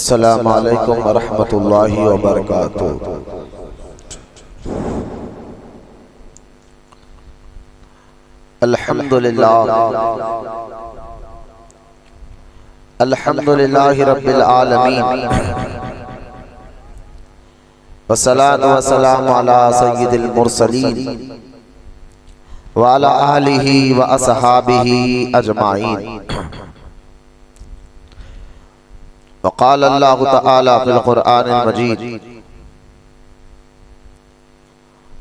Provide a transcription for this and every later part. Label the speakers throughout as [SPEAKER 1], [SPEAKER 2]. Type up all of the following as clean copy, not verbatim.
[SPEAKER 1] अस्सलामु अलैकुम वरहमतुल्लाहि वबरकातुहू। अल्हम्दुलिल्लाह अल्हम्दुलिल्लाहि रब्बिल आलमीन वस्सलातु वस्सलामु अला सय्यिदिल मुरसलीन व अला आलिहि व अस्हाबिहि अजमाइन। वक़ाल अल्लाहु तआला फ़िल क़ुरआनिल मजीद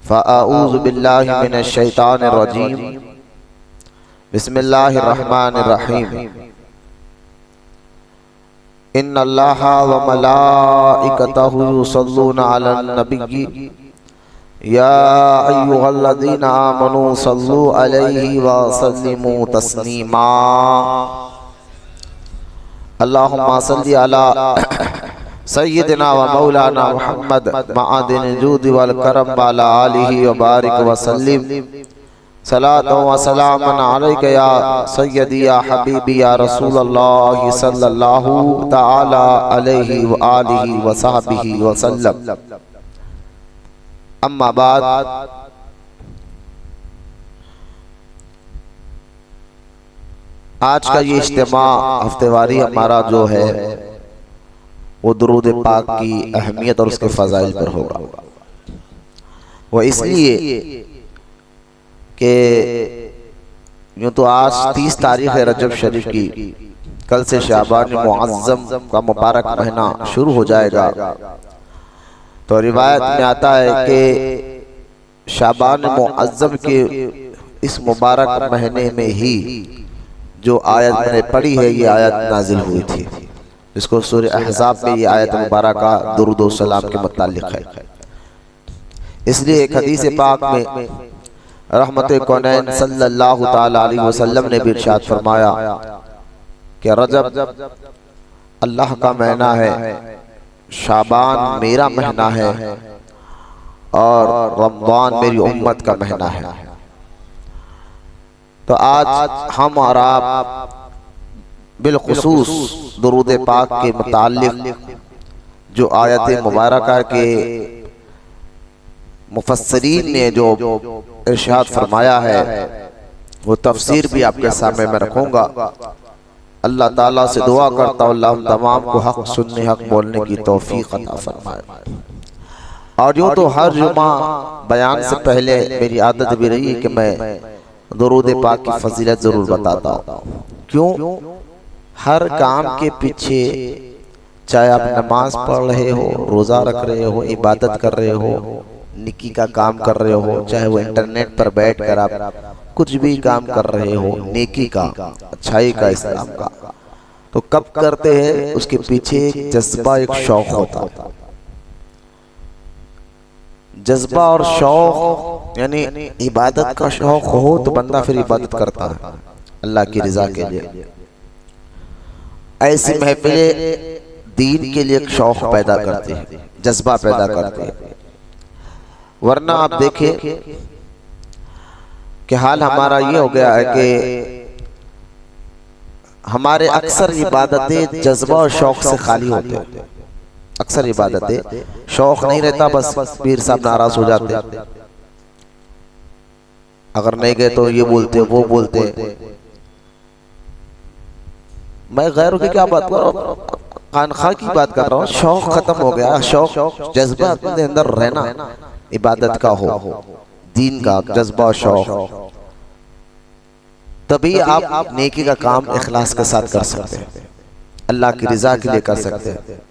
[SPEAKER 1] फ़अऊज़ु बिल्लाहि मिनश शैतानिर रजीम बिस्मिल्लाहिर रहमानिर रहीम। इन्नल्लाहा व मलाइकतहु युसल्लूना अलन नबिय्यि या अय्युहल्लज़ीना आमनू सल्लू अलैहि व सल्लिमू तस्लीमा। अल्लाहुम्मा सल्लि अला सय्यिदिना व मौलाना मुहम्मद मआदिनिल जूदि वल करम व अला आलिहि व बारिक व सल्लिम। सलातो व सलामन अलैका या सय्यदी या हबीबी या रसूलल्लाह सल्लल्लाहु तआला अलैहि व आलिहि व सहबिहि व सल्लम। अम्मा बाद, आज का ये इज्तिमा हफ्तेवारी हमारा जो है वो दुरूद पाक की अहमियत और उसके फ़ज़ाइल पर होगा। वो इसलिए कि यूँ तो आज 30 तारीख़ है रजब शरीफ की, कल से शाबान मुअज़्ज़म का मुबारक महीना शुरू हो जाएगा। तो रिवायत में आता है कि शाबान मुअज़्ज़म के इस मुबारक महीने में ही जो आयत मैंने पढ़ी है ये आयत नाजिल हुई थी, जिसको सूरह अहज़ाब में ये आयत मुबारका दुरूद व सलाम के मुताल्लिक़ है। इसलिए एक हदीस पाक में रहमत कौनैन सल्लल्लाहु ताला अलैहि वसल्लम ने भी इरशाद फरमाया कि रजब अल्लाह का महीना है, शाबान मेरा महीना है और रमज़ान मेरी उम्मत का महीना है। तो आज हम और आप बिलखुसूस दुरूद पाक के मुताल्लिक़ जो आयत मुबारका के मुफस्सिरीन ने जो इरशाद फरमाया है वो तफसीर भी आपके सामने मैं रखूँगा। अल्लाह ताला से दुआ करता हूँ अल्लाह हम तमाम को हक़ सुनने हक़ बोलने की तौफ़ीक़ अता फरमाए। और यूँ तो हर जुमा बयान से पहले मेरी आदत भी रही है कि मैं दुरूद पाक की फजीलत ज़रूर बताता हूँ। क्यों? हर काम के पीछे, चाहे आप नमाज पढ़ रहे हो, रोज़ा रख रहे हो, इबादत कर रहे हो, निकी का काम कर रहे हो, चाहे वो इंटरनेट पर बैठ कर आप कुछ भी काम कर रहे हो, नेकी का, अच्छाई का, इस्लाम का, तो कब करते हैं उसके पीछे एक जज्बा, एक शौक़ होता है। जज्बा और शौक़ यानी इबादत का शौक़ हो तो बंदा फिर इबादत करता है अल्लाह की रज़ा के लिए। ऐसी महफिलें दीन के लिए एक शौक़ पैदा करते हैं, जज्बा पैदा करते हैं। वरना आप देखें कि हाल हमारा ये हो गया है कि हमारे अक्सर इबादतें जज्बा और शौक़ से खाली होते हैं। अक्सर इबादतें शौक़ नहीं रहता, बस पीर साहब नाराज हो जाते, अगर नहीं गए तो ये बोलते वो बोलते। मैं गैरों की क्या बात कर रहा हूँ, खानखा की बात कर रहा हूँ। शौक़ खत्म हो गया, शौक़ जज्बा अपने अंदर रहना, इबादत का हो, दीन का जज्बा और शौक़, तभी आप नेकी का काम इखलास के साथ कर सकते हैं, अल्लाह की रज़ा के लिए कर सकते हैं।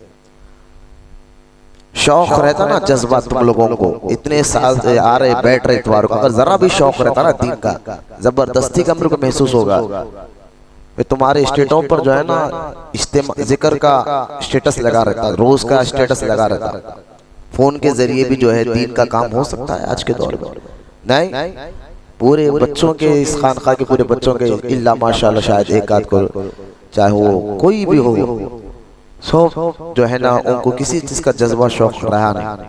[SPEAKER 1] शौक़ रहता ना, जज्बा तुम लोगों को इतने साल से आ रहे बैठ रहे इतवार को, अगर जरा भी शौक़ रहता ना दीन का, जबरदस्ती का मेरे को महसूस होगा। तुम्हारे स्टेटों पर जो है ना जिक्र का स्टेटस लगा रहता, रोज का स्टेटस लगा रहता, फोन के जरिए भी जो है दीन का काम हो सकता है आज के दौर में। नहीं, पूरे बच्चों के, इस खानखा के पूरे बच्चों के इल्ला माशाल्लाह शायद एक आध को, चाहे वो कोई भी हो, सब जो है ना उनको किसी चीज़ का जज्बा शौक़ रहा नहीं।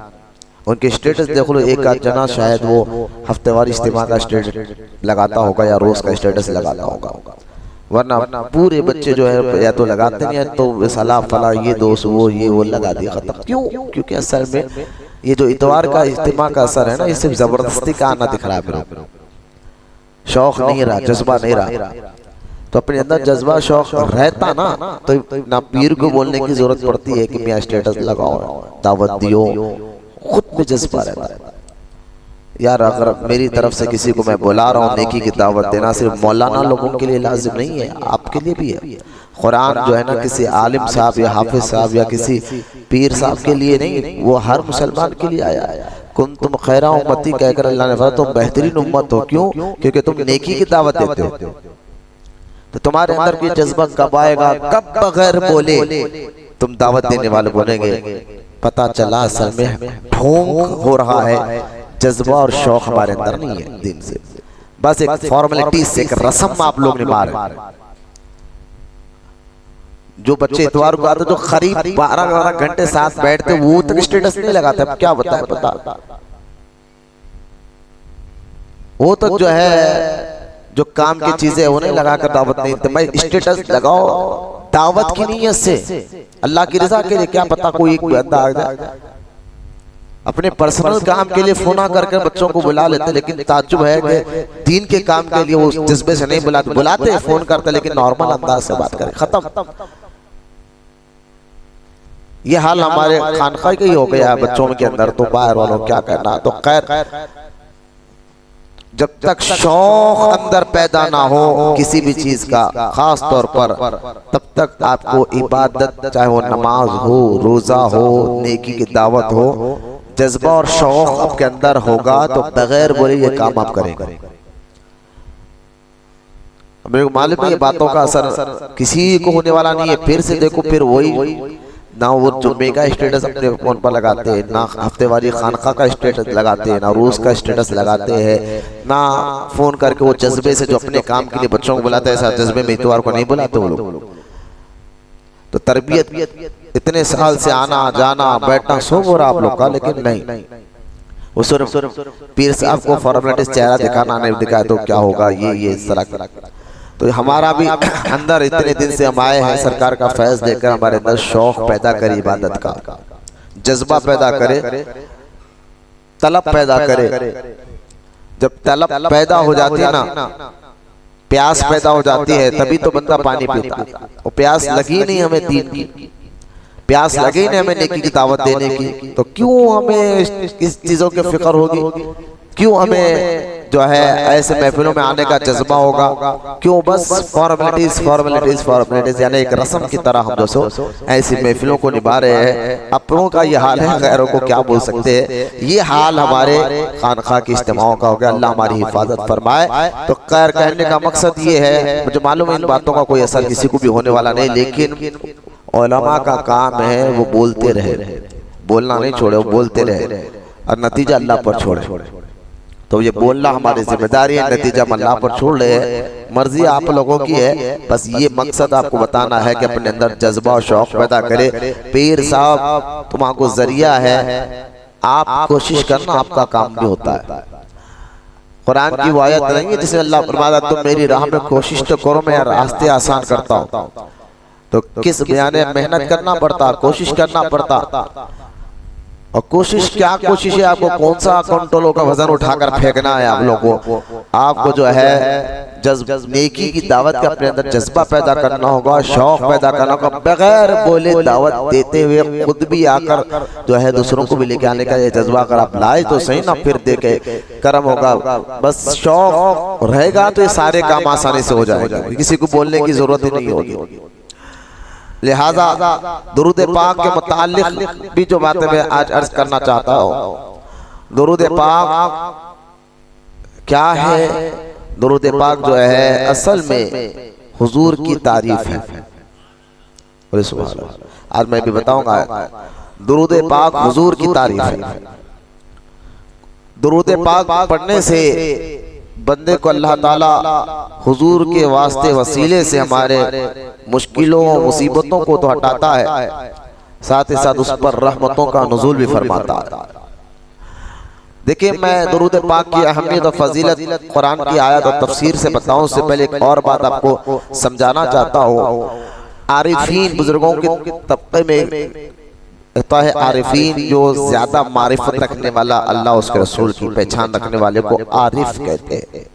[SPEAKER 1] उनके स्टेटस देख लो, एक आध जना शायद वो हफ्तेवारी इज्तिमा का स्टेटस लगाता होगा या रोज़ का स्टेटस लगाता होगा, वरना पूरे बच्चे जो है या तो लगाते नहीं है तो सलाह फला ये दोस्त वो लगा दिया खत्म। क्यों? क्योंकि असल में ये जो इतवार का इज्तिमा का असर है ना, ये सिर्फ जबरदस्ती का आना दिख रहा है, शौक नहीं रहा, जज्बा नहीं रहा। तो अपने अंदर जज्बा शौक रहता ना तो ना पीर को बोलने की जरूरत पड़ती है कि मैं स्टेटस लगाओ, दावत दियो, खुद में जज्बा रहता है। यार अगर मेरी तरफ से किसी को मैं बुला रहा हूँ नेकी की दावत देना सिर्फ मौलाना लोगों के लिए लाजिम नहीं है, आपके लिए भी है। कुरान जो है ना किसी आलिम साहब या हाफिज साहब या किसी पीर साहब के लिए नहीं, वो हर मुसलमान के लिए आया है। कुंतुम खैरा उम्मती कहकर अल्लाह ने फरमाया तुम बेहतरीन उम्मत हो। क्यों? क्योंकि तुम नेकी की दावत देते हो। तो तुम्हारे अंदर की जज्बा कब आएगा? कब बगैर बोले तुम दावत देने वाले बोलेंगे। पता चला असल में ढोंग हो रहा है, जज्बा और शौक हमारे अंदर नहीं है दिन से, बस एक फॉर्मेलिटी से, एक रस्म आप लोग निभा रहे हैं। जो बच्चे इतवार को आते जो करीब 12-12 घंटे साथ बैठते वो तक स्टेटस नहीं लगाते। अब क्या बताए, पता वो तक जो है जो काम की चीजें वो नहीं लगाकर दावत नहीं देते। भाई स्टेटस लगाओ दावत की नीयत से, अल्लाह की रजा के लिए। क्या पता कोई एक बंदा आ जाए अपने पर्सनल काम के लिए फोन करके बच्चों को बुला लेते, लेकिन ताज्जुब है कि दीन के काम के लिए वो जज्बे से नहीं बुलाते। बुलाते फोन करते लेकिन नॉर्मल अंदाज से बात करें, खत्म। ये हाल हमारे खानका का ही हो गया है बच्चों के अंदर, तो बाहर वालों क्या करना। तो खैर जब तक शौक अंदर पैदा ना हो किसी भी चीज का, खास तौर पर, तब तक आपको इबादत, चाहे वो नमाज हो, रोजा हो, नेकी की दावत हो, जज्बा और शौक आपके अंदर होगा तो बगैर बोले ये काम आप करेंगे। मेरे को मालूम है ये बातों का असर किसी को होने वाला नहीं है। फिर से देखो, फिर वही ना वो जुम्मे का स्टेटस अपने फोन पर लगाते हैं, ना हफ्तेवारी खानका का स्टेटस लगाते हैं, ना रोज का स्टेटस लगाते हैं, ना फोन करके वो जज्बे से जो अपने काम के लिए बच्चों को बुलाते हैं, ऐसा जज्बे में इतवार को नहीं बुलाते वो लोग। तो तरबियत इतने साल से आना जाना बैठना सब हो रहा आप लोग का, लेकिन नहीं, वो सिर्फ पीर साहब को फॉर्मेलिटी चेहरा दिखाना नहीं दिखाया तो क्या होगा, ये इस तरह। तो हमारा भी अंदर इतने दिन से हम आए हैं, सरकार का फैज देकर हमारे अंदर शौक पैदा करे, इबादत का जज्बा पैदा करे, तलब पैदा करे। जब तलब पैदा हो जाती है ना, प्यास पैदा हो जाती है, तभी तो बंदा पानी पीता। और प्यास लगी नहीं हमें दीन की, प्यास लगी नहीं हमें नेकी की दावत देने की, तो क्यों हमें इस चीजों की फिक्र होगी? क्यों हमें जो है ऐसे महफिलों में आने का जज्बा होगा? क्यों? बस फॉर्मेलिटीज यानी एक रस्म की तरह हम दोस्तों ऐसी महफिलों को निभा रहे हैं। अपनों का ये हाल है, गैरों को क्या बोल सकते हैं। ये हाल हमारे खानका की इज्तिमाओं का हो गया। अल्लाह हमारी हिफाजत फरमाए। तो खैर कहने का मकसद ये है, मुझे मालूम है इन बातों का कोई असर किसी को भी होने वाला नहीं, लेकिन उलमा का काम है वो बोलते रहे, बोलना नहीं छोड़े, वो बोलते रहे और नतीजा अल्लाह पर छोड़े। तो ये बोलना हमारी जिम्मेदारी है, नतीजा अल्लाह पर छोड़ रहे, मर्जी आप लोगों की है। बस ये मकसद आपको बताना है कि अपने अंदर जज्बा और शौक पैदा करे। पीर साहब तुम्हारा जरिया है, आप कोशिश करना, आपका काम भी होता है। कुरान की वो आयत नहीं है जिसमें अल्लाह फरमाता तुम मेरी राह में कोशिश तो करो, मैं रास्ते आसान करता हूँ। तो किस बयाने मेहनत करना पड़ता, कोशिश करना पड़ता। और कोशिश क्या कोशिश है? आपको कौन सा कंट्रोलों का वजन उठाकर फेंकना है आप लोगों को? आपको जो है नेकी की दावत का अपने अंदर जज्बा पैदा करना होगा, शौक पैदा करना होगा। बगैर बोले दावत देते हुए खुद भी आकर जो है दूसरों को भी लेके आने का ये जज्बा अगर आप लाए तो सही ना, फिर देखे कर्म होगा। बस शौक रहेगा तो ये सारे काम आसानी से हो जाएगा, किसी को बोलने की जरूरत ही नहीं होगी। लिहाजा दुरूद पाक के मुताल्लिक भी जो बातें मैं आज अर्ज करना चाहता हूँ। दुरूद पाक क्या है? दुरूद पाक जो है असल में हुजूर की तारीफ है। आज मैं भी बताऊंगा दुरूद पाक हुजूर की तारीफ है। दुरूद पाक पढ़ने से बंदे को अल्लाह ताला हुजूर के वास्ते वसीले से हमारे मुश्किलों मुसीबतों को तो हटाता है, साथ ही साथ उस पर रहमतों का नुज़ूल भी फरमाता है। देखिए, मैं दुरूद पाक की अहमियत और फजीलत कुरान की आयत और तफसीर से बताऊं उससे पहले एक और बात आपको समझाना चाहता हूँ। आरिफीन बुजुर्गों के तबके में कहता है, आरिफीन जो ज्यादा मारिफत रखने वाला, अल्लाह उसके रसूल की पहचान रखने वाले को आरिफ कहते हैं।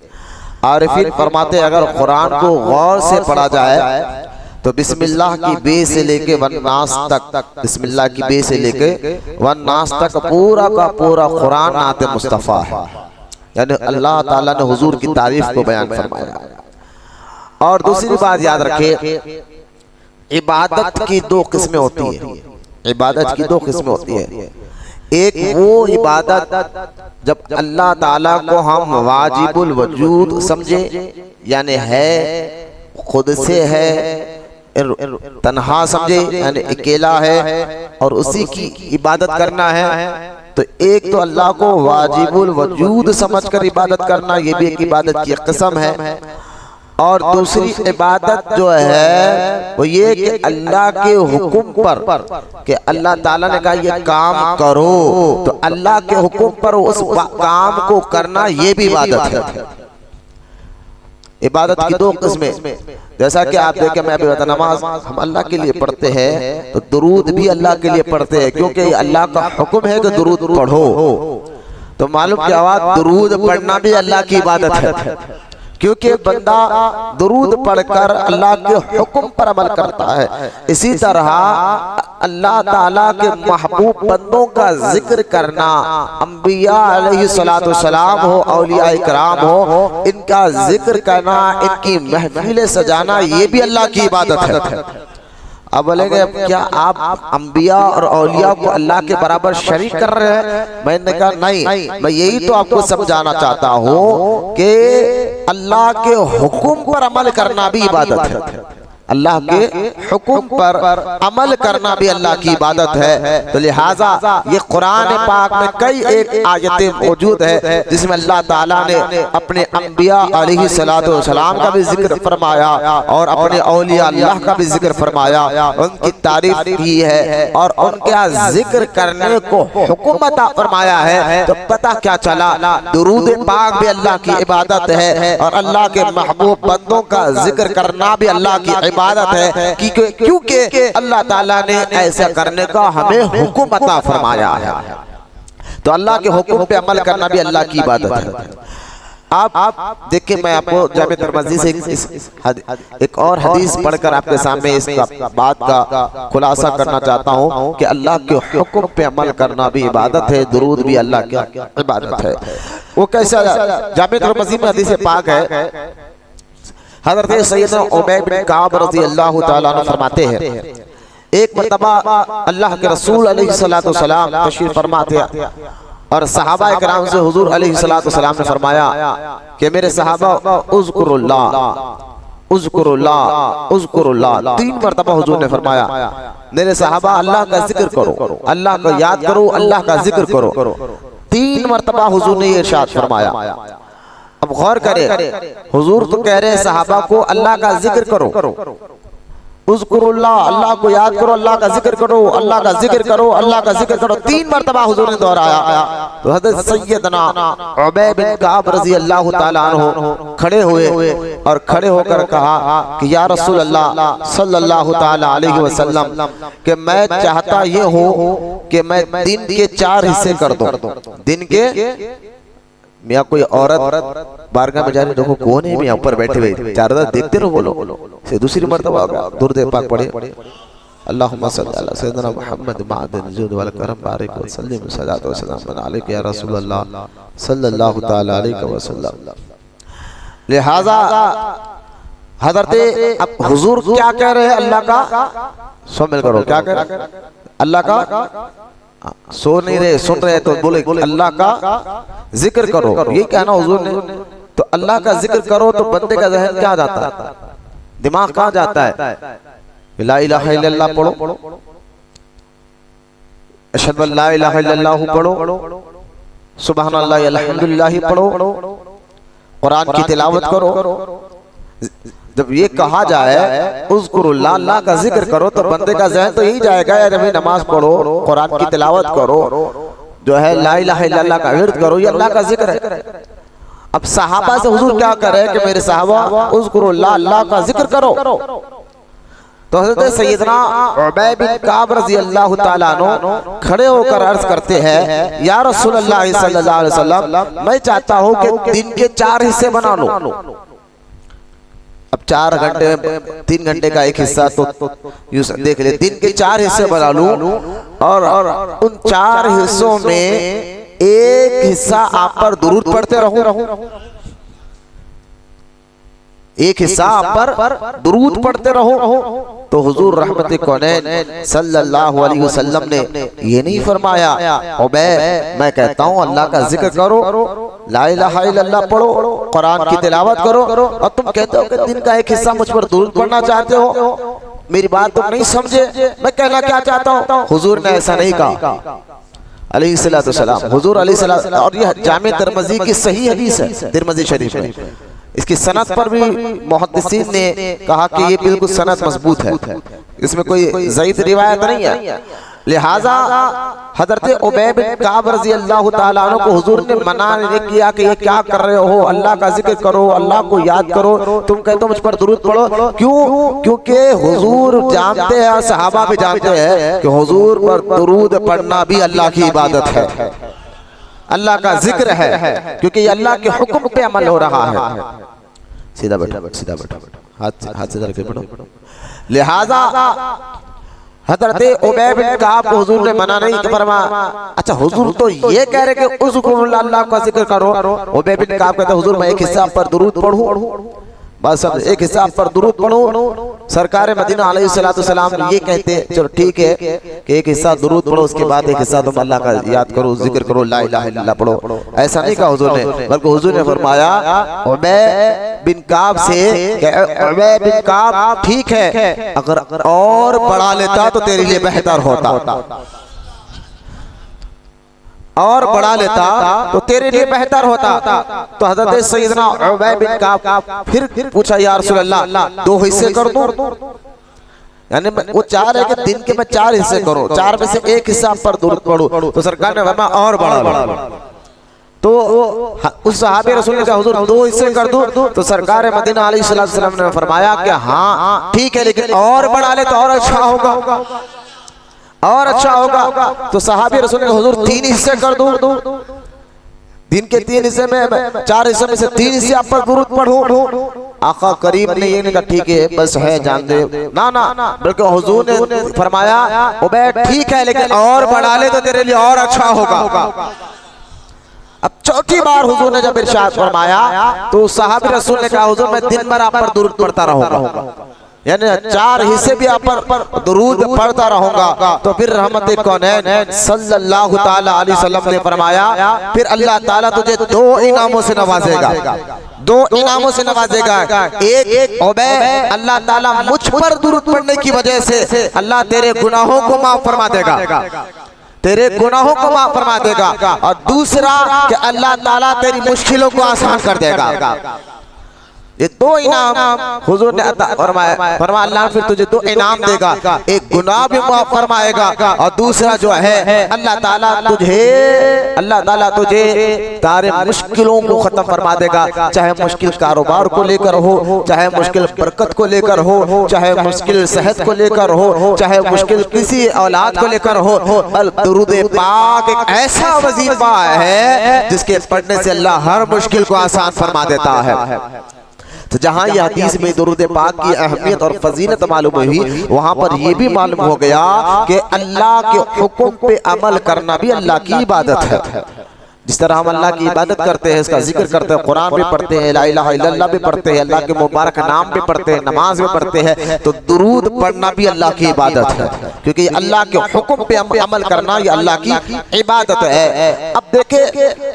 [SPEAKER 1] आरिफीन फरमाते हैं, अगर कुरान को गौर से पढ़ा जाए तो बिस्मिल्लाह की बे से लेके वन्नास तक, बिस्मिल्लाह की बे से लेके वन्नास तक पूरा का पूरा कुरान नात मुस्तफ़ा है, यानी अल्लाह ताला ने हुजूर की तारीफ को बयान फरमाया। और दूसरी बात याद रखे, इबादत की दो किस्में होती है। इबादत की दो किस्में होती है। एक वो इबादत जब अल्लाह ताला को हम वाजिबुल वजूद समझे, यानी है खुद से है, तन्हा समझे यानी अकेला है और उसी की इबादत करना है। तो एक तो अल्लाह को वाजिबुल वजूद समझकर इबादत करना, ये भी एक इबादत की किस्म है। और दूसरी इबादत जो है वो ये कि अल्लाह के हुक्म पर, कि अल्लाह ताला ने कहा ये काम करो, तो अल्लाह के हुक्म पर उस काम को करना, ये भी इबादत है। इबादत की दो किस्में, जैसा कि आप देखें, मैं अभी बता, नमाज हम अल्लाह के लिए पढ़ते हैं तो दुरूद भी अल्लाह के लिए पढ़ते हैं, क्योंकि अल्लाह का हुक्म है कि दुरूद पढ़ो। तो मालूम क्या हुआ, दुरूद पढ़ना भी अल्लाह की इबादत है, क्योंकि बंदा दुरूद पढ़कर अल्लाह के हुक्म पर अमल करता है। इसी तरह अल्लाह ताला के महबूब बंदों का जिक्र करना, अंबिया अलैहिस्सलातु वस्सलाम हो, औलिया इकराम हो, इनका जिक्र करना, इनकी महफिलें सजाना, ये भी अल्लाह की इबादत है। अब बोलेंगे, अब क्या आप अंबिया और औलिया को अल्लाह के बराबर शरीक कर रहे हैं? मैंने कहा नहीं, मैं यही तो आपको समझाना चाहता हूँ कि अल्लाह के हुक्म पर अमल करना भी इबादत है। अल्लाह के हुक्म पर अमल करना भी अल्लाह की इबादत है। तो लिहाजा ये कुरान पाक में कई एक आयतें मौजूद है जिसमें अल्लाह ताला ने अपने अंबिया अलैहिस्सलातु वस्सलाम का भी जिक्र फरमाया और अपने औलिया अल्लाह का भी जिक्र फरमाया, उनकी तारीफ की है और उनका जिक्र करने को हुक्म अता फरमाया है। तो पता क्या चला, दुरूद पाक भी अल्लाह की इबादत है और अल्लाह के महबूब बंदों का जिक्र करना भी अल्लाह की इबादत है, क्योंकि अल्लाह ताला ने ऐसा करने का हमें हुक्म अता फरमाया है। तो अल्लाह के हुक्म पे अमल करना भी अल्लाह की इबादत है। आप देखिए, मैं आपको जामे तिरमिज़ी से एक और हदीस पढ़कर आपके सामने इस बात का खुलासा करना चाहता हूँ कि अल्लाह के हुक्म पे अमल करना भी इबादत है, दुरूद भी अल्लाह की इबादत है। वो कैसा, जामे तिरमिज़ी में हदीस पाक है, हज़रत सैयदना उबय बिन काब रज़ी अल्लाह ताला अन्हु फरमाते हैं, एक मर्तबा अल्लाह के रसूल अलैहिस्सलातु वस्सलाम तशरीफ फरमाते और सहाबा इकराम से हुजूर अलैहिस्सलातु वस्सलाम ने फरमाया कि मेरे सहाबा उज़्कुरुल्लाह उज़्कुरुल्लाह उज़्कुरुल्लाह, 3 मर्तबा हुजूर ने फरमाया मेरे सहाबा अल्लाह का जिक्र करो, अल्लाह को याद करो, अल्लाह का जिक्र करो। 3 मर्तबा हुजूर ने ये इरशाद फरमाया। अब गौर करें, हुजूर तो कह रहे हैं सहाबा को अल्लाह का जिक्र करो, उज़्कुरुल्लाह, अल्लाह को याद करो, अल्लाह का जिक्र करो, अल्लाह का जिक्र करो, अल्लाह का जिक्र करो, 3 मर्तबा हुजूर ने दोहराया। तो हज़रत सैयदना उबय बिन काब रज़ी अल्लाह ताला अन्हु खड़े हुए और खड़े होकर कहा कि या रसूल अल्लाह सल्लल्लाहु ताला अलैहि वसल्लम कि मैं चाहता ये हूँ कि मैं दिन के 4 हिस्से कर दूं। दिन के, मियाँ कोई औरत बारगाह में जा रही, देखो कौन है मियाँ ऊपर बैठे हुए, 4 देखते रहो, बोलो से दूसरी मर्तबा दुरूद पाक पढ़े, अल्लाहुम्मा सल्ली अला सय्यिदिना मुहम्मद माअदिन जुद वल करम बारिक व सल्लिम सलातो व सलाम अलैका या रसूल अल्लाह सल्लल्लाहु ताला अलैहि वसल्लम। लिहाजा हज़रत अब हुजूर क्या कह रहे हैं, अल्लाह का शामिल करो, क्या कह रहे हैं, अल्लाह का सो नहीं रहे, सुन रहे, तो बोले अल्लाह का जिक्र करो, ये कहना हुजूर ने। तो अल्लाह का जिक्र करो तो बंदे का ज़हन क्या जाता है, दिमाग कहाँ जाता है, ला इलाहा इल्लल्लाह पढ़ो, अशहदु अन ला इलाहा इल्लल्लाह पढ़ो, सुबहानल्लाह अल्हम्दुलिल्लाह पढ़ो, कुरान की तिलावत करो। जब ये कहा जाए उज़्कुरुल्लाह, अल्लाह का जिक्र करो, तो बंदे का ज़हन तो यही जाएगा यार भाई नमाज पढ़ो, कुरान की तिलावत करो, जो है ला इलाहा इल्लल्लाह का विर्द करो, ये अल्लाह का जिक्र है। अब सहाबा से हुजूर क्या करे कि मेरे सहाबा उज़्कुरुल्लाह, अल्लाह का जिक्र करो। तो हज़रत सैयदना उबय बिन काब रज़ी अल्लाह ताला अन्हु खड़े होकर अर्ज करते हैं, या रसूलल्लाह सल्लल्लाहु अलैहि वसल्लम, मैं चाहता हूँ कि दिन के 4 हिस्से बना लो। अब 4 घंटे, 3 घंटे का एक हिस्सा तो देख ले, दिन के 4 हिस्से बना लूं और उन 4 हिस्सों में एक हिस्सा आप पर दुरूद पढ़ते रहूं, एक हिस्सा आप पर दुरूद पढ़ते रहो। तो हुजूर रहमत कौनैन सल्लल्लाहु अलैहि वसल्लम ने ये नहीं फरमाया, उबय मैं कहता हूँ अल्लाह का जिक्र करो, ला इलाहा इल्लल्लाह पढ़ो, कुरान की तिलावत करो, और तुम कहते हो कि दिन का एक हिस्सा मुझ पर दुरूद पढ़ना चाहते हो। मेरी बात तुम नहीं समझे, मैं कहना क्या चाहता हूँ। हुजूर ने ऐसा नहीं कहा अलैहिस्सलातु वस्सलाम। हुजूर अलैहिस्सलाम, और यह जामे तिरमिज़ी की सही हदीस है, तिरमिज़ी शरीफ में। इसकी सनद पर भी मुहद्दिसीन ने कहा कि ये बिल्कुल सनद मजबूत है, इसमें कोई ज़ईफ़ रिवायत नहीं है। लिहाजा हज़रत उबय बिन काब रज़ी अल्लाह ताला अन्हु को हुजूर ने मना नहीं किया कि ये क्या कर रहे हो, अल्लाह का जिक्र करो, अल्लाह को याद करो, तुम कहते हो मुझ पर दुरूद पढ़ो। क्यों? क्योंकि हुजूर जानते हैं, सहाबा भी जानते हैं कि हुजूर पर दुरूद पढ़ना भी अल्लाह की इबादत है, अल्लाह का जिक्र है, क्योंकि ये अल्लाह के हुक्म पे अमल हो रहा है। सीधा बैठो, सीधा बैठो, हाथ से करके बैठो। लिहाजा हज़रत उबय बिन काब को हुजूर ने मना नहीं फरमाया। अच्छा, हुजूर तो ये कह रहे कि उज़्कुरुल्लाह, अल्लाह का जिक्र करो। उबय बिन काब कहते हुजूर मैं एक हिस्सा पर दुरूद पढ़ूं, बस अब एक हिस्सा पर दुरूद पढ़ो। सरकार मदीना अलैहिस्सलातु वस्सलाम ये कहते चलो ठीक है कि एक हिस्सा दुरूद पढ़ो, उसके बाद एक हिस्सा तुम अल्लाह का याद करो, जिक्र करो, ला इलाहा इल्लल्लाह पढ़ो। ऐसा नहीं कहा हुजूर ने, बल्कि हुजूर ने फरमाया उबय बिन काब से, उबय बिन काब ठीक है, अगर और बढ़ा लेता तो तेरे लिए बेहतर होता, और बढ़ा लेता तो तेरे लिए बेहतर होता। तो हज़रत सैयदना उबय बिन काब फिर पूछा, या रसूल अल्लाह 2 हिस्से कर दूं? यानी वो चाह रहे कि दिन के मैं 4 हिस्से करूं, 4 में से एक हिस्सा पर दुरूद पढ़ूं। तो सरकार ने फरमाया और बढ़ा लो। तो उस सहाबे रसूल ने कहा हुजूर 2 हिस्से कर दूं? तो सरकार मदीना अलैहिस्सलातु वस्सलाम ने फरमाया कि हाँ ठीक है, लेकिन और बढ़ा ले तो और अच्छा होगा, और अच्छा होगा। तो सहाबी रसूल ने हुजूर 3 हिस्से कर दूं? दिन के 3 हिस्से में, 4 हिस्से में से 3 हिस्से आप पर दुरूद पढ़ूं? आका करीम ने ये नहीं कहा ठीक है बस है जान दे, ना ना, बल्कि हुजूर ने फरमाया उबय ठीक है, लेकिन और बढ़ा ले तो तेरे लिए और अच्छा होगा। अब चौथी बार हुजूर ने जब इरशाद फरमाया तो सहाबी रसूल ने कहा हुजूर मैं दिन भर आप पर दुरूद पढ़ता रहूंगा, यानी 4 हिस्से भी आप पर दुरूद पढ़ता रहूंगा। तो फिर रहमत कौनैन सल्लल्लाहु ताला अलैहि वसल्लम ने फरमाया फिर अल्लाह ताला तुझे 2 इनामों से नवाजेगा, 2 इनामों से नवाजेगा। एक उबय, अल्लाह ताला मुझ पर दुरूद पढ़ने की वजह से अल्लाह तेरे गुनाहों को माफ फरमा देगा, तेरे गुनाहों को माफ फरमा देगा। और दूसरा कि अल्लाह ताला तेरी मुश्किलों को आसान कर देगा। ये 2 इनाम हुजूर ने फरमाया, अल्लाह फिर तुझे 2 इनाम देगा, एक गुनाह भी माफ फरमाएगा और दूसरा जो है अल्लाह ताला तुझे तारे मुश्किलों को खत्म फरमा देगा, चाहे मुश्किल कारोबार को लेकर हो, चाहे मुश्किल बरकत को लेकर हो, चाहे मुश्किल सेहत को लेकर हो, चाहे मुश्किल किसी औलाद को लेकर हो। दुरूद पाक एक ऐसा वजीफा है जिसके पढ़ने से अल्लाह हर मुश्किल को आसान फरमा देता है। तो जहाँ ये हदीस में दुरूद पाक की अहमियत और फजीलत मालूम हुई, वहाँ पर यह भी मालूम हो गया कि अल्लाह के हुक्म पे अमल करना भी अल्लाह की इबादत है। जिस तरह हम अल्लाह की इबादत करते हैं, इसका जिक्र करते हैं, कुरान भी पढ़ते हैं, ला इलाहा इल्लल्लाह भी पढ़ते हैं, अल्लाह के मुबारक नाम भी पढ़ते हैं, नमाज भी पढ़ते हैं, तो दुरूद पढ़ना भी अल्लाह की इबादत है, क्योंकि अल्लाह के हुक्म पे अमल करना ये अल्लाह की इबादत है। अब देखे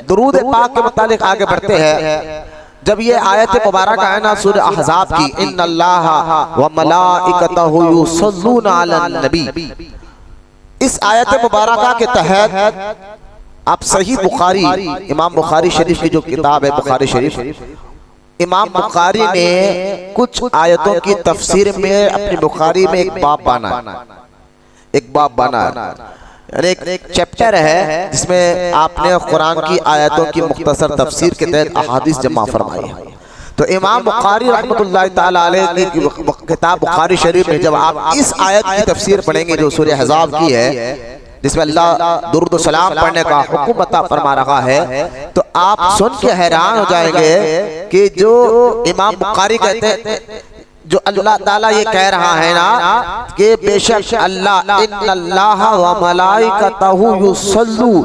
[SPEAKER 1] दुरूद पाक के मुतालिक आगे बढ़ते हैं। जब ये आयत मुबारक है ना सूरह अहज़ाब की, इन्नल्लाहा व मलाइकतहु युसल्लूना अलन नबी, इस आयत मुबारक के तहत आप सही बुखारी, इमाम बुखारी शरीफ की जो किताब है बुखारी शरीफ, इमाम बुखारी ने कुछ आयतों की तफसीर में अपनी बुखारी में एक बाब बना, एक चैप्टर है जिसमें आपने कुरान की आयतों की मुख्तसर तफसीर के तहत अहादीस जमा फरमाई है। तो इमाम बुखारी रहमतुल्लाहि ताला अलैह की किताब बुखारी शरीफ में जब आप इस आयत की तफसीर पढ़ेंगे जो सूरह अहज़ाब की है, जिसमें अल्लाह दुरूद व सलाम पढ़ने का हुक्म अता फरमा रहा है, तो आप सुन के हैरान हो जाएंगे कि जो इमाम बुखारी कहते हैं, जो अल्लाह ताला ये कह रहा है ना कि बेशक अल्लाह इन्नल्लाह व मलाइकतहु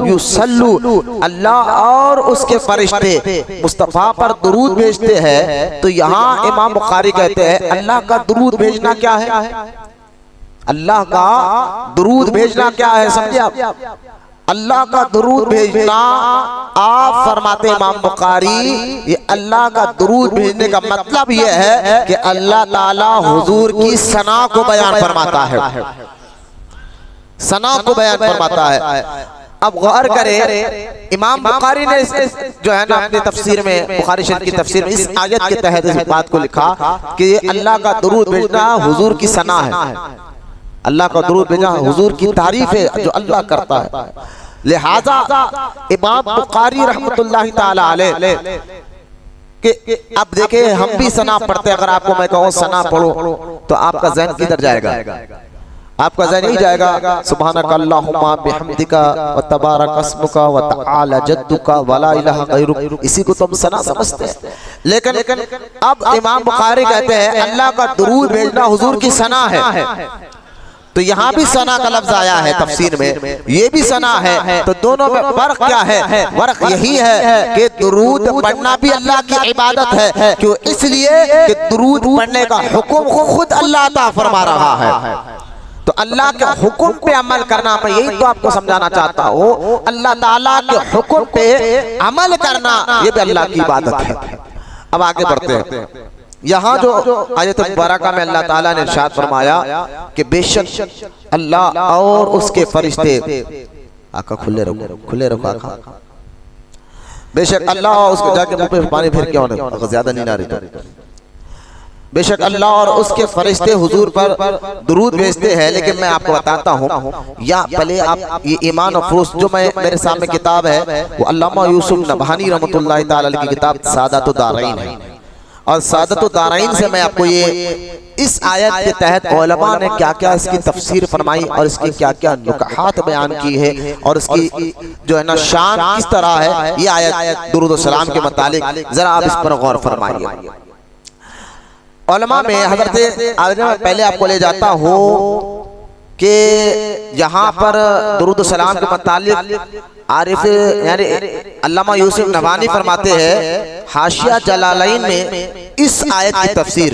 [SPEAKER 1] युसल्लू अल्लाह और उसके फरिश्ते मुस्तफ़ा पर दुरूद भेजते हैं। तो यहाँ इमाम बुखारी कहते हैं अल्लाह का दुरूद भेजना क्या है? अल्लाह का दुरूद भेजना क्या है? समझे आप? अल्लाह का दुरूद भेजना, आप फरमाते इमाम बुखारी, ये अल्लाह का दुरूद भेजने का मतलब ये है कि अल्लाह ताला हुजूर की सना को बयान फरमाता है, सना को बयान फरमाता है। अब गौर करें, इमाम बुखारी ने जो है ना अपनी तफसीर में, बुखारी शरीफ की तफसीर में इस आयत के तहत इस बात को लिखा कि ये अल्लाह का दुरूद भेजना हुजूर की सना है, अल्लाह का दुरूद भेजना हुजूर की तारीफ है जो अल्लाह करता है। लिहाजा इमाम बुखारी रहमतुल्लाहि ताला अलैह के, अब देखे हम भी सना पढ़ते, अगर आपको मैं कहूँ सना पढ़ो तो आपका ज़हन किधर जाएगा? आपका ज़हन नहीं जाएगा सुब्हानक अल्लाहुम्मा बिहम्दिका व तबारक अस्मुका व तआला जद्दुका व ला इलाहा गैरुक, इसी को तुम सना समझते हैं। लेकिन अब इमाम बुखारी कहते हैं अल्लाह का दुरूद भेजना हुजूर की सना है। तो यहाँ भी सना का लफ्ज आया है तफसीर में, ये भी सना है। तो दोनों में फर्क क्या है? फर्क यही है कि दुरूद पढ़ना भी अल्लाह की इबादत है। क्यों? इसलिए कि दुरूद पढ़ने का हुक्म खुद अल्लाह अता फरमा रहा है। तो अल्लाह के हुक्म पे अमल करना, मैं यही तो आपको समझाना चाहता हूँ, अल्लाह ताला के हुक्म पे अमल करना ये भी अल्लाह की इबादत है। अब आगे बढ़ते हैं। यहाँ जो आयत मुबारका में अल्लाह ताला ने इरशाद फरमाया कि बेशक अल्लाह और उसके फरिश्ते, आका खुले रखो आका, बेशक अल्लाह और उसके, जाके मुंह पे पानी फिर क्यों नहीं, अगर ज्यादा नहीं आ रही तो, बेशक अल्लाह और उसके फरिश्ते हुजूर पर दुरूद भेजते हैं। लेकिन मैं आपको बताता हूँ, या पहले आप ये ईमान अफरोज जो मैं मेरे सामने किताब है वो अल्लामा यूसुफ नबहानी रहमतुल्लाहि ताला अलैह की किताब सादतुद दारैन है, और सादतुद दारैन से मैं आपको ये इस आयत के तहत उलमा ने क्या क्या इसकी तफसीर फरमाई और इसकी क्या क्या नुकहात बयान की है और इसकी जो है ना शान किस तरह है, ये आयत दुरूद व सलाम के मुतालिक जरा आप इस पर गौर फरमाइए। उलमा में हज़रत आज मैं पहले आपको ले जाता हूँ कि यहाँ पर दुरूद व सलाम के मुतालिक आरिफ यानी अल्लामा यूसुफ नबहानी फरमाते हैं हाशिया जलालैन में इस आयत की तफसीर,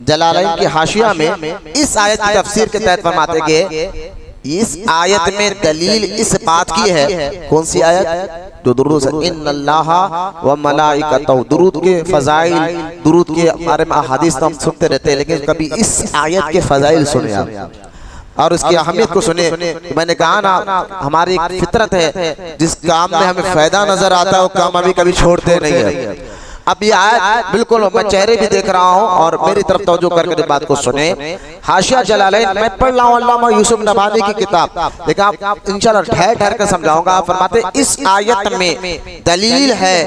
[SPEAKER 1] जलालैन की हाशिया में इस आयत की तफसीर के तहत फरमाते कि इस आयत में दलील इस बात की है, कौन सी आयत? जो दुरूद इन्नल्लाह व मलाइकतहु, दुरूद के फजाइल, दुरूद के बारे में अहादीस हम सुनते रहते हैं, लेकिन कभी इस आयत के फजाइल सुने आप और उसकी अहमियत को सुने। मैंने कहा ना हमारी एक फितरत है, जिस काम में हमें फायदा नजर आता है वो काम अभी कभी छोड़ते नहीं है। अब ये आयत बिल्कुल मैं चेहरे भी देख रहा हूँ और मेरी तरफ तवज्जो करके बात को सुने। हाशिया जलालैन मैं पढ़ रहा हूँ अल्लामा यूसुफ नबहानी की किताब, लेकिन आप इंशाल्लाह ठहर कर समझाऊंगा। आप फरमाते इस आयत में दलील है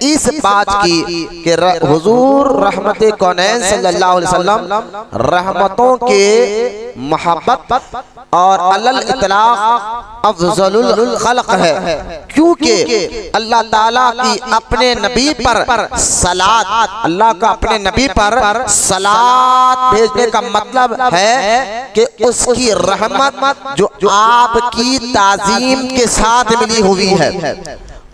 [SPEAKER 1] इस बात की कि हुजूर रहमते कौनैन सल्लल्लाहु अलैहि वसल्लम रहमतों के मोहब्बत और अलल इतलाक अफजलुल खल्क है, क्योंकि अल्लाह ताला की अपने नबी पर सलात, अल्लाह का अपने नबी पर सलात भेजने का मतलब है कि उसकी रहमत जो आपकी ताजीम के साथ मिली हुई है,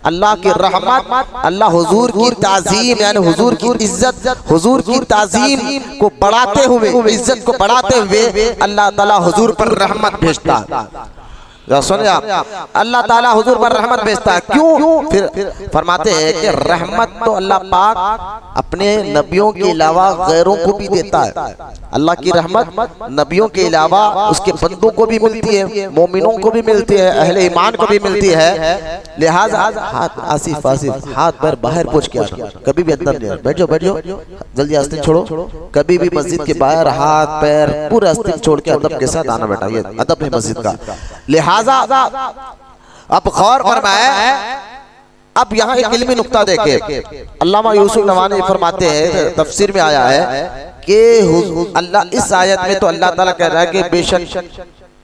[SPEAKER 1] अल्लाह की रहमत, अल्लाह हुजूर की ताजीम यानी हुजूर की इज्जत, हुजूर की ताजीम को बढ़ाते हुए, इज्जत को बढ़ाते हुए अल्लाह ताला हुजूर पर रहमत भेजता है। सुनिए आप, अल्लाह ताला हुजूर पर रहमत भेजता है। क्यों? फिर फरमाते हैं कि रहमत तो अल्लाह पाक अपने नबियों के अलावा गैरों को भी देता है। अल्लाह की रहमत नबियों के अलावा उसके बंदों को भी मिलती है, मोमिनों को भी मिलती है, अहले ईमान को भी मिलती है। लिहाजा हाथ आसिफ आसिफ हाथ पैर बाहर पूछ के आना, कभी भी अंदर नहीं, बैठ जाओ जल्दी आस्तीन छोड़ो, कभी भी मस्जिद के बाहर हाथ पैर पूरा आस्तीन छोड़ के अदब के साथ आना बेटा, ये अदब है मस्जिद का। लिहाजा लिहाजा अब गौर फरमाए, अब यहाँ एक इल्मी नुक्ता देखे, अल्लामा यूसुफ नवानी फरमाते हैं, तफसीर में आया है कि अल्लाह इस आयत में तो अल्लाह ताला कह रहा है कि बेशक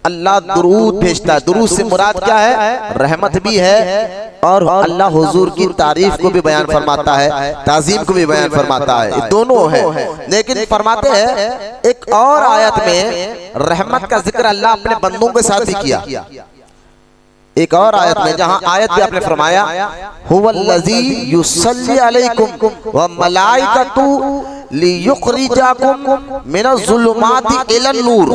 [SPEAKER 1] अल्लाह दुरूद भेजता है। दुरूद से मुराद क्या है? रहमत भी है और अल्लाह हुजूर की तारीफ को भी बयान फरमाता है, ताजीम को भी बयान फरमाता है, ये दोनों है। लेकिन फरमाते हैं एक और आयत में रहमत का जिक्र अल्लाह अपने बंदों के साथ ही किया। एक और आयत में जहां आयत भी आपने फरमाया हुवल्लज़ी युसल्ली अलैकुम व मलाइकतु लियुखरिजाकुम मिनज़्ज़ुलुमाति इलन नूर।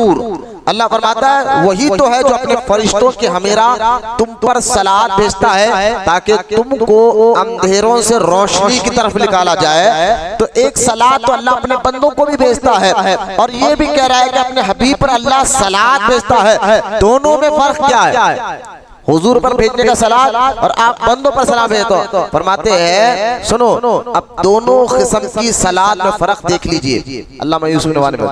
[SPEAKER 1] अल्लाह फरमाता है वही तो है जो अपने फरिश्तों के हमेरा तुम पर सलात भेजता है ताकि तुमको अंधेरों से रोशनी की तरफ निकाला जाए। तो एक सलात तो अल्लाह अपने बंदों को भी भेजता है और ये भी कह रहा है कि अपने हबीब पर अल्लाह सलात भेजता है। दोनों में फर्क क्या है? हुजूर पर भेजने का सलात और आप बंदों पर सलाम भेज दो। फरमाते हैं सुनो, अब दोनों किस्म की सलात में फर्क देख लीजिए। अल्लामा यूसुफ नवानी में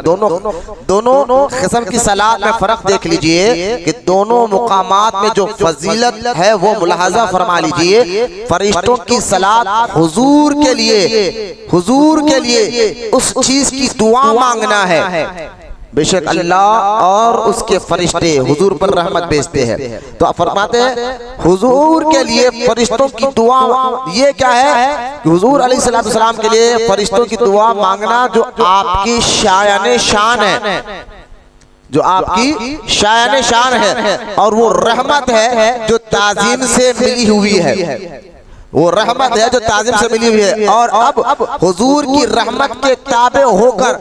[SPEAKER 1] दोनों किस्म की सलात में फर्क देख लीजिए कि दोनों मुकामात में जो फजीलत है वो मुलाहजा फरमा लीजिए। फरिश्तों की सलात हुजूर के लिए उस चीज की दुआ मांगना है। बेशक अल्लाह और उसके फरिश्ते हुजूर पर रहमत भेजते हैं। तो आप फरमाते हैं हुजूर के लिए फरिश्तों की दुआ, ये क्या है कि हुजूर अलैहिस्सलाम के लिए फरिश्तों की दुआ मांगना जो आपकी शायान शान है, जो आपकी शायान शान है और वो रहमत है जो ताजीम से मिली हुई है, वो रहमत है जो ताज़ीम से मिली हुई है। और अब हुजूर की रहमत के ताबे होकर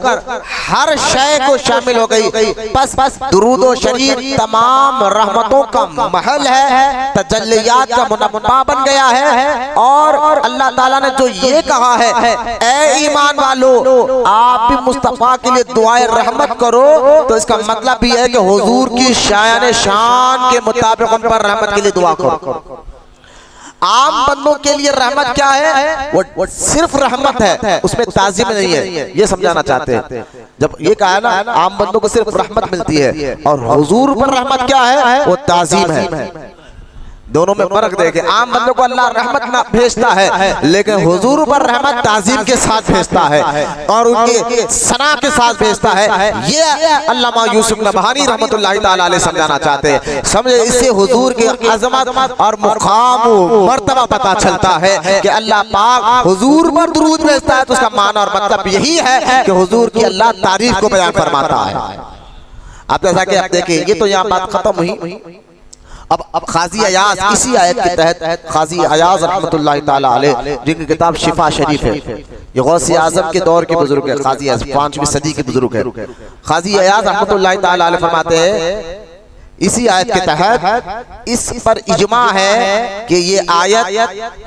[SPEAKER 1] हर शय को शामिल हो गई। बस दुरूद व शरीफ तमाम रहमतों का महल है, तजल्लियात का मुनब्बा बन गया है। और अल्लाह ताला ने जो ये कहा है ए ईमान वालो आप भी मुस्तफा के लिए दुआए रहमत करो, तो इसका मतलब भी है कि हुजूर की शायान शान के मुताबिक उन पर रहमत के लिए दुआ करो। आम बंदों के लिए रहमत क्या है? वो सिर्फ रहमत है, उसमें ताज़ीम नहीं है, ये समझाना चाहते हैं। जब ये कहा ना आम बंदों को सिर्फ रहमत मिलती है और हुजूर पर रहमत क्या है? वो ताज़ीम है। दोनों में फर्क देखे, आम बंदों को अल्लाह रहमत ना भेजता है लेकिन हुजूर पर रहमत ताज़ीम के साथ भेजता है और उनके सना के साथ भेजता है। ये अल्लामा यूसुफ नबहानी रहमतुल्लाहि ताला अलैह समझाना चाहते हैं। समझे, इससे हुजूर की अज़मत और मुकाम मर्तबा पता चलता है कि अल्लाह पाक हुजूर पर दुरूद भेजता है, तो उसका माना और मतलब यही है कि हुजूर की अल्लाह तारीफ को बयान फरमाता है। आप जैसा कि आप देखिए, ये तो यहाँ बात खत्म हुई। अब खाजी अयाज इसी आयत के तहत खाजी अयाज रहमतुल्लाहि ताला अलैह जिनकी किताब शिफा शरीफ है, ये गौसे आजम के दौर के बुजुर्ग है, खाजी अयाज 5वीं सदी के बुजुर्ग है। खाजी अयाज रहमतुल्लाहि ताला अलैह फरमाते हैं इसी आयत के तहत इस पर इजमा है कि ये आयत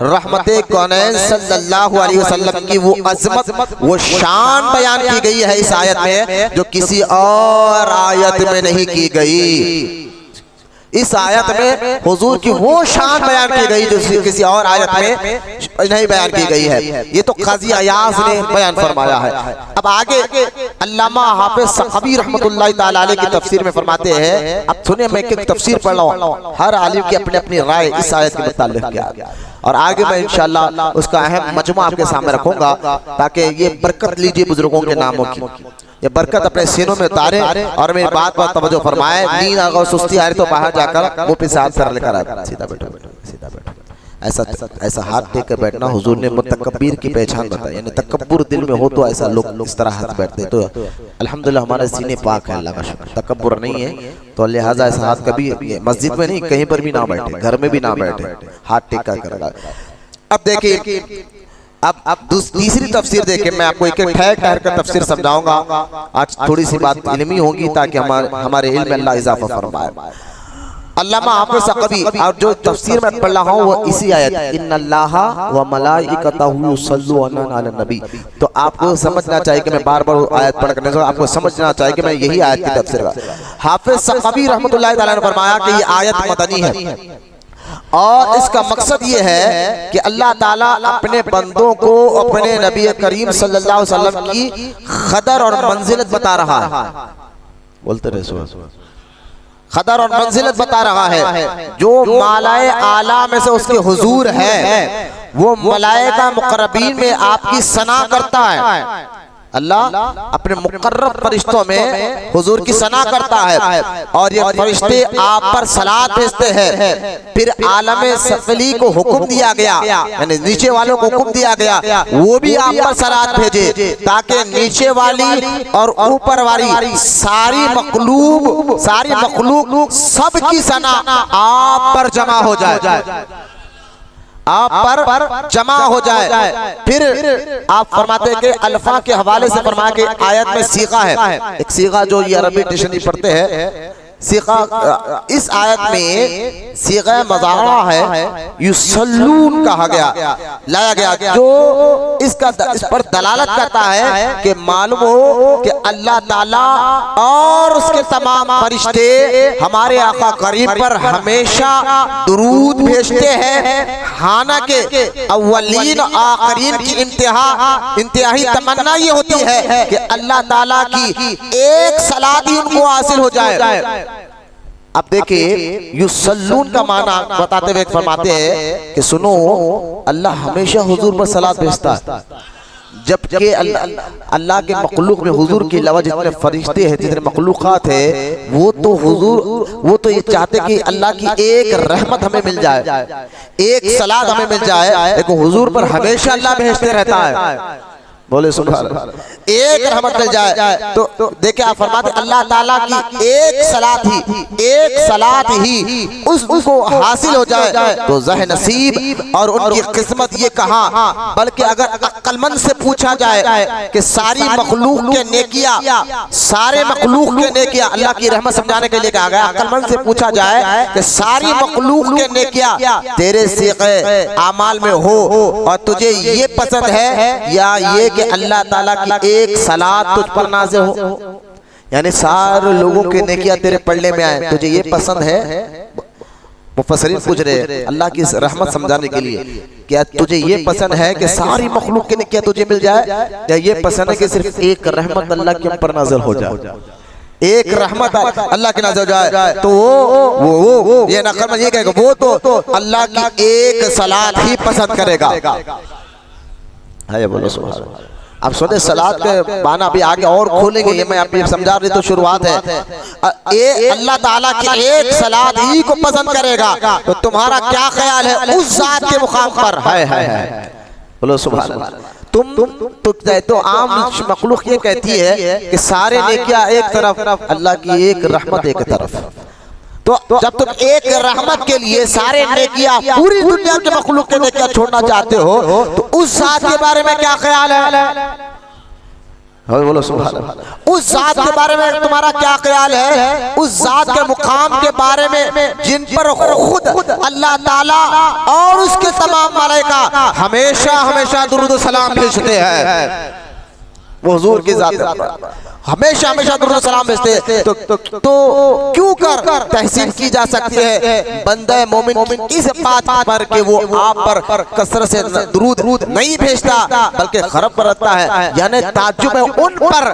[SPEAKER 1] रहमते कौनैन सल्लल्लाहु अलैहि वसल्लम की वो अज़मत वो शान बयान की गई है इस आयत में जो किसी और आयत में नहीं की गई। इस आयत में हुजूर की वो शान बयान की गई जो किसी और आयत में नहीं बयान की गई है। ये तो काजी अयाज ने बयान फरमाया है। अब आगे अल्लामा हाफिज सखवी रहमतुल्लाहि ताला अलैह की तफसीर में फरमाते हैं, अब सुनिए मैं एक तफसीर पढ़ रहा हूँ, हर आलिम की अपनी अपनी राय इस आयत के मुताल्लिक क्या और आगे मैं इंशाअल्लाह उसका अहम मजमा आपके सामने रखूंगा ताकि ये बरकत लीजिए बुजुर्गों के नामों की, ये बरकत अपने सीनों में उतारे और मेरी बात पर तवज्जो फरमाए। नींद अगर सुस्ती आ रही तो बाहर जाकर वो पे हाथ लेकर आए, सीधा बैठो सीधा बैठो, ऐसा हाथ टेक कर बैठना हुजूर ने मुतकब्बिर की पहचान बताई, यानी तकब्बुर दिल में हो तो ऐसा लोग इस तरह हाथ बैठते। तो अल्हम्दुलिल्लाह हमारे सीने पाक है, अल्लाह का शुक्र, तकब्बुर नहीं है, तो लिहाजा ऐसा हाथ कभी मस्जिद में नहीं कहीं पर भी ना बैठे, घर में भी ना बैठे, हाथ टेक कर। अब देखिए अब तीसरी तफसीर देखे, मैं आपको एक ठहर ठहर कर तफसीर समझाऊंगा। आज थोड़ी सी बात इल्मी होगी ताकि हमारे इल्म में अल्लाह इजाफा फरमाए। अल्लामा हाफिज सखवी और जो तफसीर में पढ़ रहा हूँ वो इसी आयत इन्नल्लाह व मलाइकतहु युसल्लूना अलन नबी, तो आपको समझना चाहिए कि मैं बार बार आयत पढ़ करने से आपको समझना चाहिए कि मैं यही आयत की तफसीर हाफिज सखवी रहमतुल्लाहि ताला ने फरमाया कि ये आयत मदनी है और इसका मकसद ये है कि अल्लाह ताला अपने बंदों को अपने नबी करीम सल्लल्लाहु अलैहि वसल्लम की कदर और मंजिलत बता रहा है। बोलते रहे कदर और मंजिलत बता रहा है। जो मालाए आला में से उसके हुजूर है, वो मलाइका मुकर्रबीन में आपकी सना करता है। अल्लाह अपने मुकर्रब फरिश्तों में हुजूर की सना करता है, और ये फरिश्ते आप पर सलात भेजते हैं। फिर आलमे सफली को हुक्म दिया गया, यानी नीचे वालों को हुक्म दिया गया, वो भी आप पर सलात भेजे, ताकि नीचे वाली और ऊपर वाली सारी मखलूक सबकी सना आप पर जमा हो जाए, आप पर जमा हो जाए। फिर आप फरमाते हैं कि अल्फा के हवाले से फरमाया कि आयत में सीगा है, एक सीगा जो ये अरबी डिक्शनरी पढ़ते हैं, सीगा इस आयत में सीगा मज़ारा है, युसल्लून कहा गया, लाया गया, जो इस पर दलालत करता है कि मालूम हो कि अल्लाह ताला और उसके तमाम फरिश्ते हमारे आका करीम पर हमेशा दुरूद भेजते हैं। हालांकि अव्वलीन आखरीन की इंतहाई तमन्ना ये होती है कि अल्लाह ताला की एक सलात ही उनको हासिल हो जाए। अब देखिए युसल्लून का माना बताते हुए फरमाते हैं कि सुनो, अल्लाह हमेशा हुजूर पर सलात भेजता है, जबकि अल्लाह के मखलूक में हुजूर के अलावा जितने फरिश्ते हैं, जितने मखलूकात है, वो तो ये चाहते कि अल्लाह की एक रहमत हमें मिल जाए, एक सलात हमें मिल जाए, लेकिन हुजूर पर हमेशा अल्लाह भेजते रहता है। बोले सुभान अल्लाह, एक रहमत मिल जाए। तो देखिए आप फरमाते अल्लाह ताला की एक सलात ही उसको हासिल हो जाए तो ज़ह नसीब और उनकी किस्मत ये कहाँ, बल्कि अगर अक्लमंद से पूछा जाए कि सारी मखलूक के नेकियां, अल्लाह की रहमत समझाने के लिए कहा गया, अक्लमंद से पूछा जाए कि सारी मखलूक के नेकियां तेरे सीग़े आमाल में हो और तुझे ये पसंद है या ये कि अल्लाह ताला की एक सलात तुझ पर नाज़िल हो, यानी सारे लोगों के नेकियां तेरे पढ़ने में आए, तुझे ये पसंद है? मुफस्सिरीन पूछ रहे अल्लाह की रहमत समझाने के लिए, क्या तुझे ये पसंद है कि सारी मखलूक के नेकियां तुझे मिल जाए, या ये पसंद है कि सिर्फ एक रहमत अल्लाह के ऊपर नाज़िल हो जाए, एक रहमत अल्लाह की नाज़िल हो जाए? तो वो ये नक़ल ये कहेगा वो तो अल्लाह की एक सलात ही पसंद करेगा। है बोलो सुभान अल्लाह। अब सुने सलात के माना अभी आगे और खोलेंगे, ये मैं अभी समझा रही तो शुरुआत है। अल्लाह ताला की एक सलात ही को पसंद करेगा, तो तुम्हारा क्या ख्याल है उस जात के मुकाम पर? है बोलो सुभान अल्लाह। तो आम मखलूक ये कहती है कि सारे नेकियां एक तरफ, अल्लाह की एक रहमत एक तरफ। तो जब तुम एक रहमत के लिए सारे नेकियां पूरी दुनिया के मखलूक के नेकियां छोड़ना चाहते हो, तो उस जात के बारे में क्या ख्याल है? बोलो सुभान अल्लाह। उस जात के बारे में तुम्हारा क्या ख्याल है? उस जात के मुकाम के बारे में जिन पर खुद अल्लाह ताला और उसके तमाम मलाइका हमेशा हमेशा दुरूद सलाम भेजते हैं, वो हुजूर की जात हमेशा हमेशा दुरूद सलाम भेजते। तो क्यों कर तहसीन की जा सकती है बंदे मोमिन इस बात पर कि वो आप पर कसरत से दुरूद नहीं भेजता बल्कि खरब बरतता है, यानी ताज्जुब है उन पर।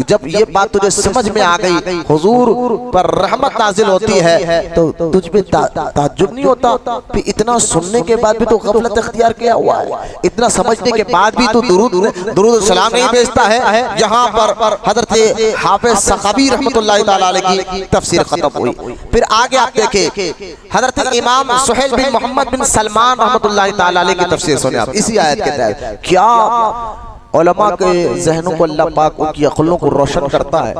[SPEAKER 1] जब ये बात तुझे समझ में आ गई, हुजूर पर रहमत नाजिल होती है, तो तुझ पे ताज्जुब नहीं होता? फिर इतना सुनने के बाद भी तो गफलत इख्तियार किया हुआ है, इतना समझने के बाद भी तो दुरूद सलाम नहीं भेजता है। जहाँ पर हज़रत हाफिज़ सख़ावी रहमतुल्लाहि तआला अलैहि की तफसीर खत्म हुई। फिर आगे आप देखें हज़रत इमाम सुहैल बिन मोहम्मद बिन सलमान रहमतुल्लाहि तआला अलैहि की तफसीर सुने आप इसी आयत के तहत। क्या उलमा के ज़हनों को अल्लाह पाक उनकी अक़लों को रोशन करता है,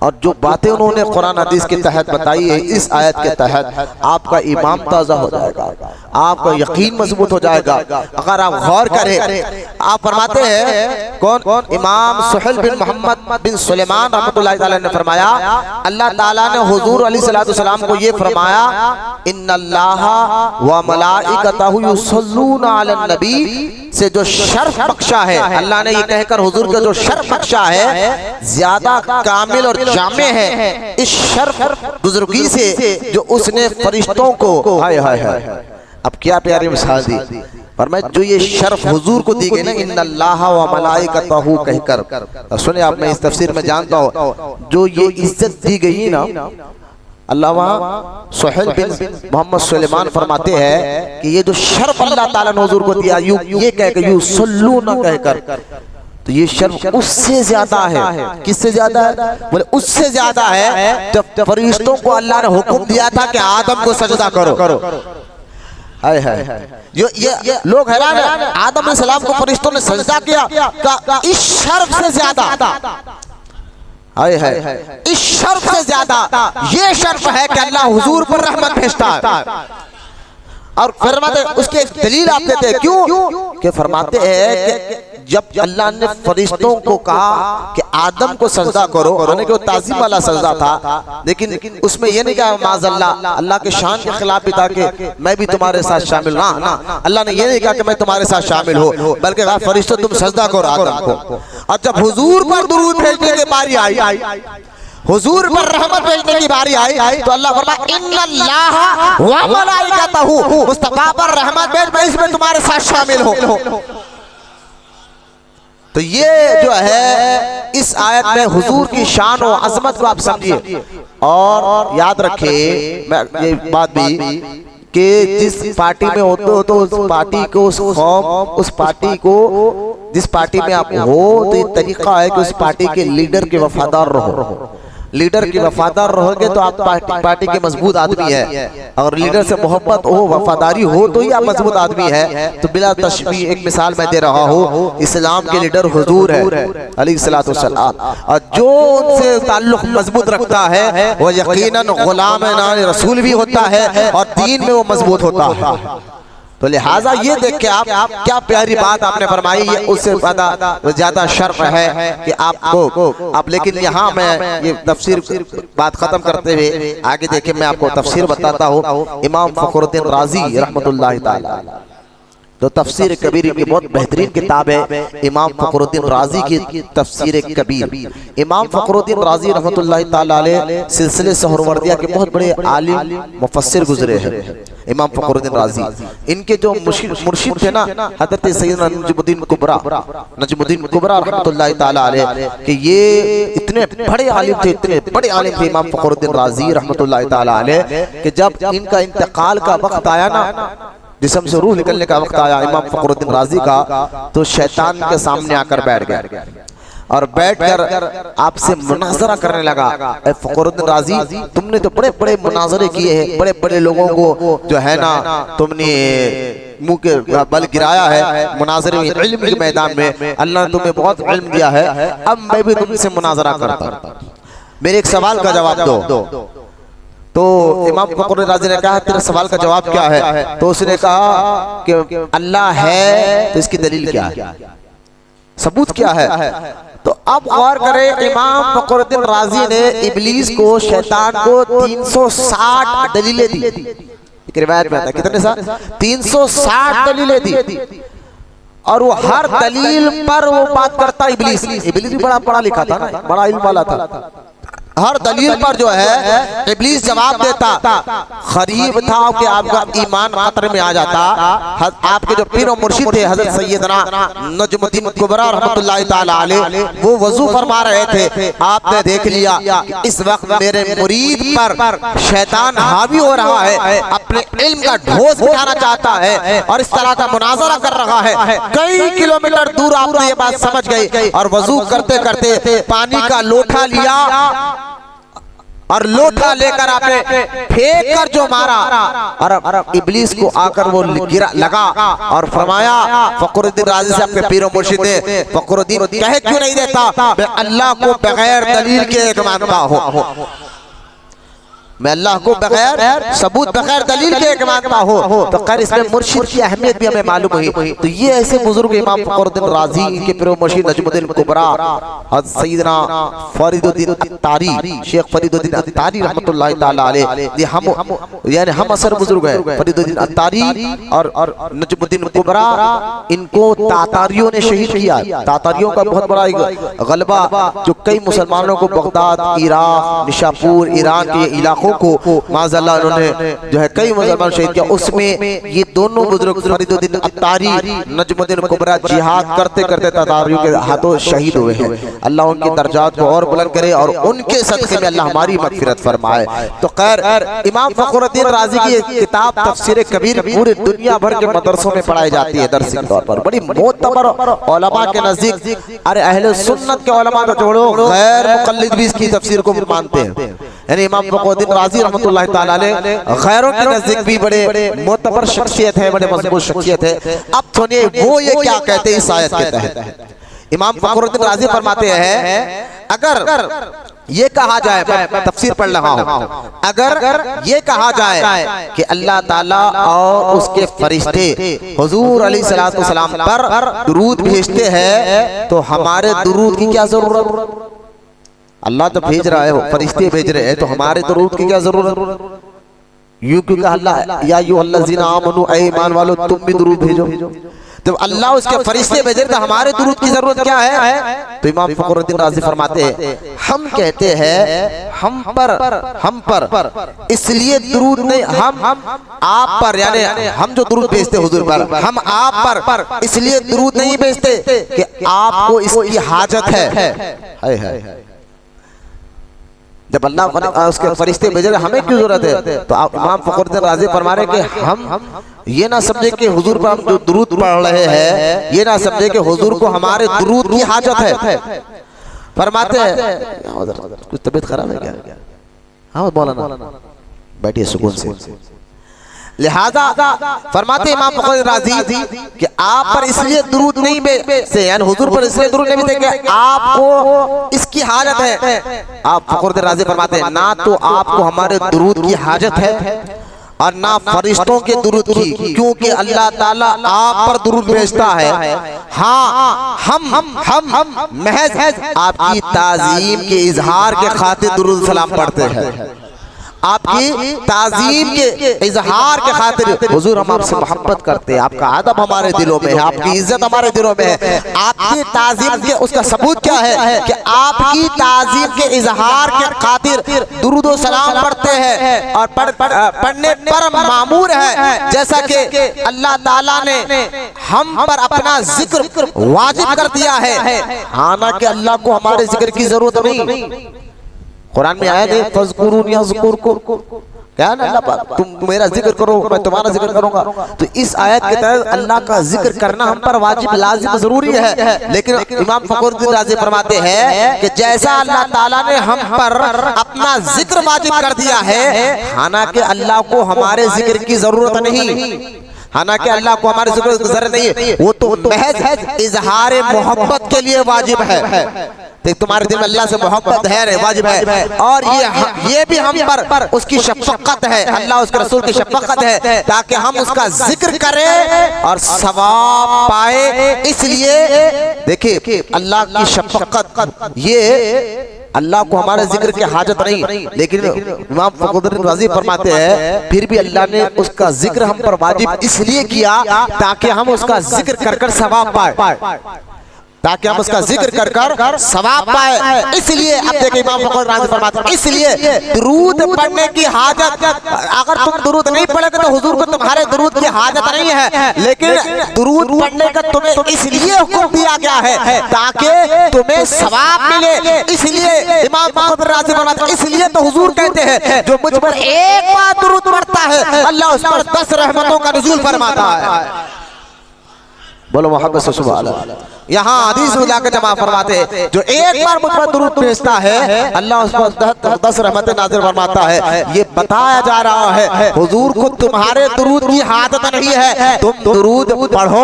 [SPEAKER 1] और जो बातें उन्होंने कुरान हदीस के तहत बताई है इस आयत के तहत, आपका ईमान ताज़ा हो जाएगा, आपका यकीन मजबूत हो जाएगा अगर आप गौर करें। आप फरमाते हैं कौन? इमाम सुहैल बिन मोहम्मद बिन सुलेमान रहमतुल्लाहि तआला ने फरमाया, अल्लाह ताला ने हुजूर अलैहिस्सलाम को ये फरमाया, इन्नल्लाहा व मलाइकतहु युसल्लूना अलन नबी, से जो शर्फ बख्शा है, अल्लाह ने ये कहकर हुजूर का जो शर्फ बख्शा है ज्यादा कामिल और जामे है इस शर्फ बुजुर्गी से जो उसने फरिश्तों को, हाय हाय हाय, अब क्या प्यारी मिसाल दी। पर मैं जो ये शर्फ हुजूर को दी गई ना, इन्नल्लाहा व मलाइकतहु कहकर, सुने आप, मैं इस तफसीर में जानता हूँ जो ये इज्जत दी गई ना अल्लामा सुहैल बिन मोहम्मद सुलेमान फरमाते हैं कि ये जो शर्फ अल्लाह ताला ने हुजूर को दिया, ये कह के युसल्लू ना कहकर, तो ये शर्फ उससे ज्यादा है। किससे ज्यादा है? बोले उससे ज्यादा है जब फरिश्तों को अल्लाह ने हुक्म दिया था कि आदम को सजदा करो। हाय हाय, ये लोग हैरान है, आदम अलैहिस्सलाम को फरिश्तों ने सजदा किया, इस शर्फ से ज्यादा, हाय हाय, इस शर्फ से ज्यादा ये शर्फ है कि अल्लाह हुजूर पर रहमत भेजता है। और फरमाते उसके एक दलील आप देते हैं, क्यों कि फरमाते हैं कि जब अल्लाह ने फरिश्तों को कहा कि आदम को सजदा करो, हालांकि वो ताज़ीम वाला सजदा था, लेकिन उसमें ये नहीं कहा माज़अल्लाह, अल्लाह के शान के खिलाफ भी था कि मैं भी तुम्हारे साथ शामिल ना, अल्लाह ने ये नहीं कहा कि मैं तुम्हारे साथ शामिल हो, बल्कि कहा फरिश्तों तुम सजदा करो आदम को। और जब हुजूर पर दुरूद भेजने की बारी आई, हुजूर पर रहमत भेजने की बारी आई, तो अल्लाह फरमाया इन्नल्लाह व मलाइकतहू, मुस्तफा पर रहमत भेज, मैं इसमें तुम्हारे साथ शामिल हो। तो ये जो है इस आयत में हुजूर की शान और अजमत को आप समझिए, और याद रखिए मैं ये बात भी कि जिस पार्टी में होते हो तो उस पार्टी को, उस कौम, उस पार्टी को, जिस पार्टी में आप हो, तो ये तरीका है कि उस पार्टी के लीडर के वफादार रहो। लीडर की वफादार रहोगे तो आप पार्टी के मजबूत आदमी है, और लीडर से मोहब्बत हो, वफादारी हो, तो ही आप मजबूत आदमी है। तो बिला तशबीह एक मिसाल मैं दे रहा हूँ, इस्लाम के लीडर हुजूर है अलैहिस्सलातु वस्सलाम, और जो उनसे ताल्लुक मजबूत रखता है वो यकीनन गुलाम रसूल भी होता है और दीन में वो मजबूत होता है। तो लिहाजा ये देख के आप क्या प्यारी बात आपने फरमाई, ये उससे ज्यादा शर्फ है कि आपको आप, लेकिन यहाँ मैं ये तफसीर बात खत्म करते हुए आगे देखे मैं आपको तफसीर बताता हूँ। इमाम फखरुद्दीन राजी रहमतुल्लाह ताला, तो तफसीर कबीर की बहुत बेहतरीन किताब है, इमाम फखरुद्दीन राजी की तफसीर कबीर। इमाम फखरुद्दीन राजी रहमतुल्लाह ताला अलैह सिलसिले सहरवर्दिया के बहुत बड़े आलिम मुफस्सिर गुजरे हैं इमाम फखरुद्दीन राजी। इनके जो मुर्शिद थे ना हजरत सैयदना नजमुद्दीन कुबरा रहमतुल्लाह ताला अलैह, कि ये इतने बड़े आलिम थे, इतने बड़े आलिम थे इमाम फखरुद्दीन राजी रहमतुल्लाह ताला अलैह, कि जब इनका इंतकाल का वक्त आया ना, जिस्म से रूह निकलने का वक्त आया इमाम फखरुद्दीन राजी का, तो शैतान के सामने आकर बैठ गया और बैठकर आपसे मुनाजरा करने लगा। फखरुद्दीन राजी, तुमने तो बड़े बड़े मुनाजरे किए हैं, बड़े बड़े लोगों को जो है ना तुमने मुंह के बल गिराया है मुनाजरे में, इल्म के मैदान में अल्लाह ने तुम्हें बहुत इल्म दिया है, अब मैं भी तुमसे मुनाजरा करता, मेरे एक सवाल का जवाब दो। तो इमाम फखरुद्दीन राजी ने कहा तेरे सवाल का जवाब क्या है? तो उसने कहा कि अल्लाह है, तो इसकी दलील क्या है, सबूत क्या है? तो अब गौर करें, इमाम फखरुद्दीन राजी ने इब्लीस को, शैतान को 360 दलीलें दी। एक रिवायत में आता है कितने साल? 360 दलीलें दी, और वो हर दलील पर वो बात करता। इब्लीस भी बड़ा पढ़ा लिखा था ना, बड़ा इल्म वाला था, हर दलील पर जो है इब्लीस जवाब देता। खरीब था कि आपका ईमान खतरे में आ जाता। आपके जो पीर और मुर्शिद थे हजरत सैयदना नजमुद्दीन कुबरा रहमतुल्लाह ताला अलैह, वो वजू फरमा रहे थे, आपने देख लिया कि इस वक्त मेरे मुरीद पर शैतान हावी हो रहा है, अपने इल्म का ढोस गिराना चाहता है और इस तरह का मुनाजरा कर रहा है। कई किलोमीटर दूर आपने ये बात समझ गई, और वजू करते करते पानी का लोटा लिया और लोटा लेकर आपने फेंक कर जो मारा, और इब्लीस को आकर वो गिरा लगा और फरमाया फखरुद्दीन राजी से अपने पीर मुर्शिद ने, फखरुद्दीन कह क्यों नहीं देता मैं अल्लाह को बगैर दलील के एक मानता हूँ, मैं अल्लाह को बगैर सबूत बगैर दलील के एक मानता हूँ। तो खैर इसमें मुर्शिद की अहमियत भी हमें मालूम हुई। तो ये ऐसे बुजुर्ग इमाम फखरुद्दीन राजी के पीर मुर्शिद नजमुद्दीन कुबरा सैयदना फरीदुद्दीन अत्तारी, शेख फरीदुद्दीन अत्तारी रहमतुल्लाह ताला अलैह, ये यानी हम असर बुजुर्ग हैं। फरीदुद्दीन अत्तारी और नजमुद्दीन कुबरा, इनको तातारियों ने शहीद किया। तातारियों का बहुत बड़ा गलबा जो कई मुसलमानों को बगदाद, इराक, निशापुर, ईरान के इलाकों लाखों को माज़अल्लाह उन्होंने जो है कई मुसलमान शहीद किया। उसमें ये दोनों बुजुर्ग फरीदुद्दीन अत्तारी, नजमुद्दीन कुबरा जिहाद करते करते तातारियों के हाथों शहीद हुए हैं। अल्लाह उनके दर्जात को और बुलंद करे और उनके सदक़े में अल्लाह हमारी मग़फ़िरत फरमाए। तो खैर इमाम फ़खरुद्दीन राज़ी की किताब तफ़सीर कबीर पूरी दुनिया भर के मदरसों में पढ़ाई जाती है दरसी के तौर पर, बड़ी मोतबर उलमा के नज़दीक। अरे अहले सुन्नत के उलमा तो छोड़ो, गैर मुक़ल्लिद भी इसकी तफ़सीर को मानते हैं। यानी इमाम फ़खरुद्दीन राज़ी रहमतुल्लाह तआला अलैह गैरों के नज़दीक भी बड़े मोतबर शख्सियत है, बड़े मज़बूत शख्सियत है। अब सुनिए वो ये क्या कहते हैं इस आयत के तहत। इमाम फ़खरुद्दीन राज़ी फरमाते हैं, अगर ये कहा जाए, मैं तफसीर पढ़ रहा हूँ, अगर ये कहा जाए कि अल्लाह ताला और उसके फरिश्ते हुजूर अलैहिस्सलातु वस्सलाम पर दुरूद भेजते हैं तो हमारे दुरूद की क्या जरूरत? अल्लाह तो भेज रहा है, फरिश्ते भेज रहे हैं, तो हमारे दुरूद की क्या जरूरत? यूं क्यों कहा अल्लाह या अय्युहल्लज़ीना आमनू, ऐ ईमान वालो तुम भी दुरूद भेजो। तो अल्लाह उसके फरिश्ते भेजे तो हमारे दुरूद की जरूरत क्या है? तो इमाम फ़खरुद्दीन राज़ी फरमाते हैं, हम कहते हैं हम पर इसलिए दुरूद नहीं, हम आप पर, यानी हम जो दुरूद भेजते हुजूर पर, हम आप पर इसलिए दुरूद नहीं भेजते कि आपको इसकी हाजत है। जब अल्लाह उसके फरिश्ते भेजे हमें क्यों जरूरत है? तो आप इमाम फ़खरुद्दीन राज़ी फरमा रहे कि हम ये ना समझे कि हुजूर पर हम जो दुरूद पढ़ रहे हैं, ये ना समझे कि हुजूर को हमारे दुरूद की हाजत है। फरमाते हैं कुछ तबीयत खराब है क्या? हाँ मौलाना बैठिए सुकून से। लिहाजा फरमाते इमाम फ़खरुद्दीन राज़ी कि आप पर इसलिए दुरूद नहीं भेजते, यानी हुजूर पर इसलिए दुरूद नहीं भेजते कि आपको इसकी हाजत है। आप फ़खरुद्दीन राज़ी फरमाते हैं, ना तो आपको हमारे दुरूद की हाजत है और ना फरिश्तों के दुरूद की, क्योंकि अल्लाह ताला आप पर दुरूद भेजता है। हाँ हम महज आपकी ताज़ीम के इजहार के खातिर दुरूद सलाम पढ़ते हैं, आपकी ताज़ीम के इजहार के खातिर। हुजूर हम आपसे मोहब्बत करते हैं, आपका अदब हमारे दिलों में है, आपकी इज्जत हमारे दिलों में है। आपकी ताज़ीम के उसका सबूत क्या है कि आपकी ताज़ीम के इजहार के खातिर दुरूद व सलाम पढ़ते हैं और पढ़ने पर मामूर है, जैसा कि अल्लाह ताला ने हम पर अपना जिक्र वाजिब कर दिया है। हालांकि अल्लाह को हमारे जिक्र की जरूरत नहीं। कुरान में आया नहीं फज़कुरूनी अज़कुरकुम, क्या ना अल्लाह तुम मेरा जिक्र करो मैं तुम्हारा जिक्र करूंगा। तो इस आयत के तहत अल्लाह का जिक्र करना हम पर वाजिब लाजिम जरूरी है। लेकिन इमाम फ़खरुद्दीन राज़ी फरमाते हैं कि जैसा अल्लाह ताला ने हम पर अपना जिक्र वाजिब कर दिया है, हालांकि अल्लाह को हमारे जिक्र की जरूरत नहीं, हालांकि अल्लाह को हमारे जिक्र की जरूरत नहीं, वो तो महज इजहार मोहब्बत के लिए वाजिब है। तो तुम्हारे दिल में अल्लाह से मोहब्बत है, वाजिब है, और ये भी हम पर उसकी शफ़क़त है, अल्लाह उसके रसूल की शफ़क़त है, ताकि हम उसका जिक्र करें और सवाब पाए। इसलिए देखिए अल्लाह की शफ़क़त, ये अल्लाह को हमारे जिक्र की हाजत नहीं, लेकिन इमाम फ़खरुद्दीन राज़ी फरमाते हैं फिर भी अल्लाह ने उसका जिक्र हम पर वाजिब इसलिए किया ताकि हम उसका जिक्र कर कर सवाब पाए, ताकि हम उसका जिक्र कर कर सवाब पाए। इसलिए अब देखिए इमाम फ़खरुद्दीन राज़ी फरमाते हैं, इसलिए दुरूद पढ़ने की हाजत, अगर तुम दुरूद नहीं पढ़ोगे तो हुजूर को तुम्हारे दुरूद की हाजत नहीं है, लेकिन दुरूद पढ़ने का तुम्हें इसलिए हुक्म दिया गया है ताकि तुम्हें सवाब मिले। इसलिए इमाम फ़खरुद्दीन राज़ी फरमाते हैं, इसलिए तो हुजूर कहते हैं जो मुझ पर एक बार दुरूद पढ़ता है अल्लाह उस पर 10 रहमतों का नुज़ूल फरमाता है। बोलो मोहब्बत से सुभान अल्लाह। यहाँ हदीस में लाकर जमा फरमाते हैं जो एक बार मुझ पर दुरूद भेजता है अल्लाह उस पर 10 रहमतें नाज़िल फरमाता है। ये बताया जा रहा है हुजूर को तुम्हारे दुरूद की हाजत नहीं है, तुम दुरूद पढ़ो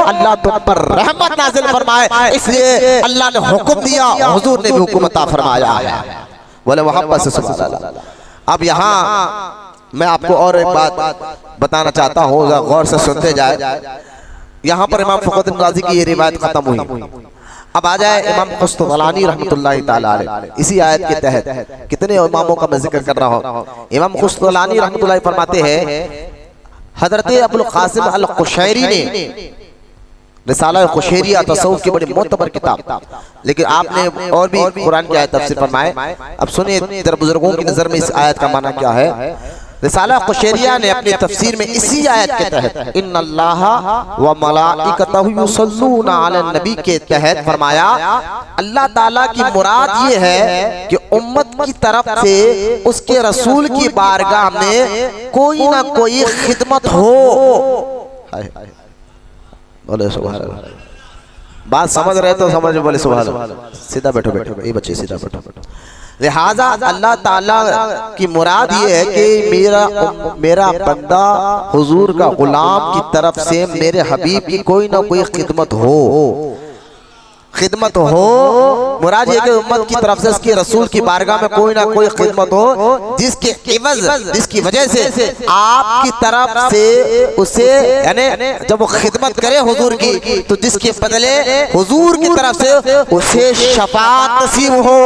[SPEAKER 1] अल्लाह तुम पर रहमत नाज़िल फरमाए, इसलिए अल्लाह ने हुक्म दिया, हुजूर ने भी हुक्म अता फरमाया है। बोले मोहब्बत से सुभान अल्लाह। अब यहाँ मैं आपको और एक बात बताना चाहता हूँ, गौर से सुनते जाए। यहाँ पर इमाम फ़खरुद्दीन राज़ी की ये रिवायत खत्म हुई। अब आ जाए इमाम क़ुस्तलानी रहमतुल्लाहि ताला अलैह। इसी आयत के तहत कितने इमामों का मैं जिक्र कर रहा हूँ। इमाम क़ुस्तलानी रहमतुल्लाहि फरमाते हैं हज़रत अबुल क़ासिम अल क़ुशैरी ने रिसाला कुशैरिया तसव्वुफ की बड़ी मोतबर किताब, लेकिन आपने और भी कुरान की आयत तफसीर फरमाए। अब सुनिए जरा बुजुर्गों की नजर में इस आयत का माना क्या है। रिसाला कुशैरिया ने अपनी तफसीर में इसी आयत के तहत इन्नल्लाह व मलाइकतहु युसल्लूना अलन नबी के तहत फरमाया, अल्लाह ताला की मुराद ये है कि उम्मत की तरफ से उसके रसूल की बारगाह में कोई ना कोई खिदमत हो। बोले सुभान अल्लाह। बात समझ रहे तो समझ में बोले सुभान अल्लाह। सीधा बैठो बैठो ये बच्चे सीधा बैठो। लिहाजा अल्लाह ताला की मुराद ये है कि मेरा बंदा हुजूर का गुलाम की तरफ से मेरे हबीब की कोई ना कोई खिदमत हो। खिदमत हो मुराद ये कि उम्मत की तरफ से उसके रसूल की बारगाह में कोई ना कोई खिदमत हो, जिसके एवज जिसकी वजह से आपकी तरफ से उसे यानी जब वो खिदमत करे हुजूर की तो जिसके बदले हुजूर की तरफ से उसे शफाअत नसीब हो।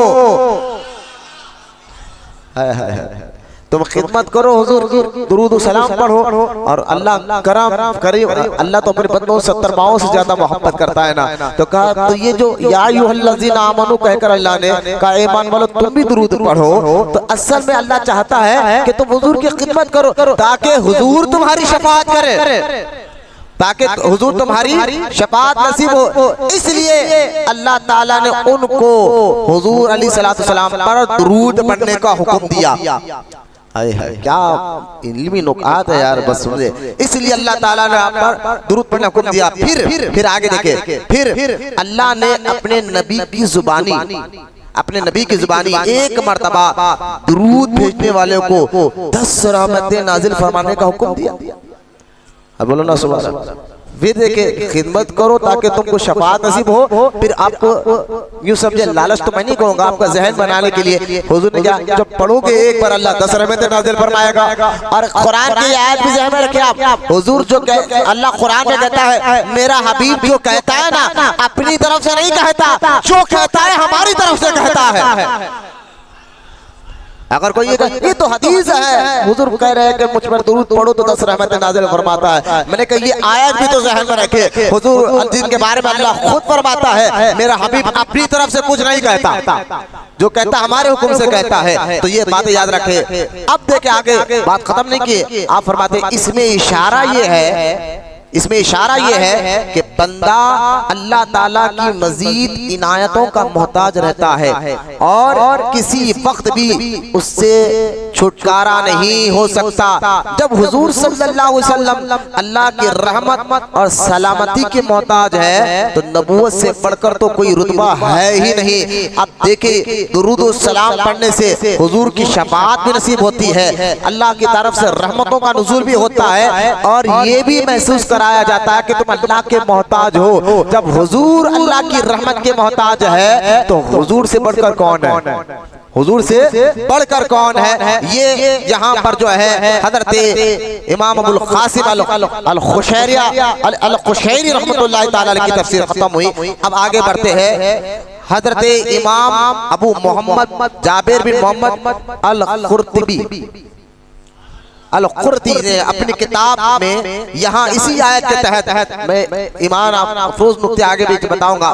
[SPEAKER 1] तुम खिदमत करो हुजूर की, दुरूद सलाम पढ़ो और अल्लाह करम करीम। अल्लाह तो अपने बंदों 70 माओं से ज्यादा मोहब्बत करता है ना। तो कहा तो ये जो या अय्युहल्लज़ीना आमनू कहकर अल्लाह ने कहा ईमान वालों तुम भी दुरूद पढ़ो, तो असल में अल्लाह चाहता है कि तुम हुजूर की खिदमत करो ताकि हुजूर तुम्हारी शफाअत करे, ताकि हुजूर तुम्हारी शफाअत नसीब हो। इसलिए अल्लाह ताला ने उनको हुजूर अलैहिस्सलाम पर दुरूद पढ़ने का हुक्म दिया। हाय हाय क्या इल्मी नुकात है यार, बस समझे। इसलिए अल्लाह ताला ने आप पर दुरूद पढ़ने का हुक्म दिया। फिर आगे देखे, फिर अल्लाह ने अपने नबी की जुबानी एक मर्तबा दुरूद भेजने वाले को 10 रहमतें नाजिल फरमाने का हुक्म दिया। अब बोलो ना सुभान अल्लाह। फिर देखे खिदमत करो ताकि तुमको शफाअत नसीब हो। फिर आपको यूं समझे, लालच तो मैं नहीं कहूँगा, आपका जहन बनाने के लिए हुजूर ने क्या, जब पढ़ोगे एक बार अल्लाह 10 रहमतें नाज़िल फरमाएगा। और कुरान की आयत भी जहन में रखे आप, हुजूर जो अल्लाह कुरान में कहता है, मेरा हबीब जो कहता है ना अपनी तरफ से नहीं कहता, जो कहता है हमारी तरफ से कहता है। अगर कोई ये तो हदीस है, हुजूर कह रहे हैं कि मुझ पर दुरूद पढ़ो तो 10 रहमतें नाज़िल फरमाता है। मैंने कहा ये आयत भी तो ज़हन में रखे, हुजूर जिनके बारे में अल्लाह खुद फरमाता है मेरा हबीब अपनी तरफ से कुछ नहीं कहता, जो कहता हमारे हुक्म से कहता है। तो ये बातें याद रखे। अब देखे आगे बात खत्म नहीं की, आप फरमाते इसमें इशारा ये है कि बंदा अल्लाह ताला की मजीद इनायतों का मोहताज रहता है और किसी वक्त भी उससे छुटकारा नहीं हो सकता। जब हुजूर सल्लल्लाहु अलैहि वसल्लम अल्लाह की रहमत और सलामती के मोहताज है तो नबूवत से बढ़कर तो कोई रुतबा है ही नहीं। अब देखे दुरूद और सलाम पढ़ने से हुजूर की शफाअत भी नसीब होती है, अल्लाह की तरफ से रहमतों का नुज़ूल भी होता है और ये भी महसूस कराया जाता है कि तुम अल्लाह के मोहताज हो। जब हुजूर अल्लाह की रहमत के मोहताज है तो हुजूर से बढ़कर कौन है, हुजूर से बढ़कर कौन है। ये यहाँ पर जो है हजरत इमाम अबुल कासिम अल कुशैरी रहमतुल्लाह ताला अलैहि की तफसीर खत्म हुई। अब आगे बढ़ते हैं। हजरत इमाम अबू मोहम्मद जाबिर बिन मोहम्मद अल-कुर्ती ने अपनी किताब में यहाँ इसी आयत के तहत मैं ईमान अफरोज नुक्ते आगे भी बताऊंगा,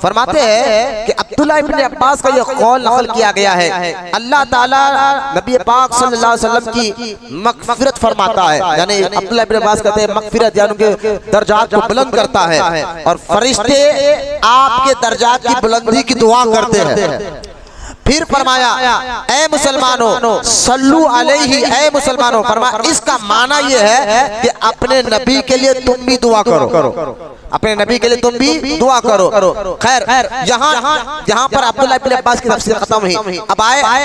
[SPEAKER 1] फरमाते हैं कि अब्दुल्लाह इब्न अब्बास का यह कौल नकल किया गया है, अल्लाह ताला नबी पाक सल्लल्लाहु अलैहि वसल्लम की मगफिरत फरमाता है। यानी अब्दुल्लाह इब्न अब्बास कहते हैं मगफिरत यानी उनके दर्जात को बुलंद करता है और फरिश्ते आपके दर्जात की बुलंदी की दुआ करते हैं। फिर फरमाया ऐ मुसलमानों सल्लू अलैहि, ऐ मुसलमानों फरमाया इसका माना यह है कि अपने नबी के लिए तुम भी दुआ करो, अपने नबी के लिए तुम भी दुआ करो। खैर यहाँ पर अब्दुल्लाह इब्न अब्बास की तफसीर खत्म हुई। अब आए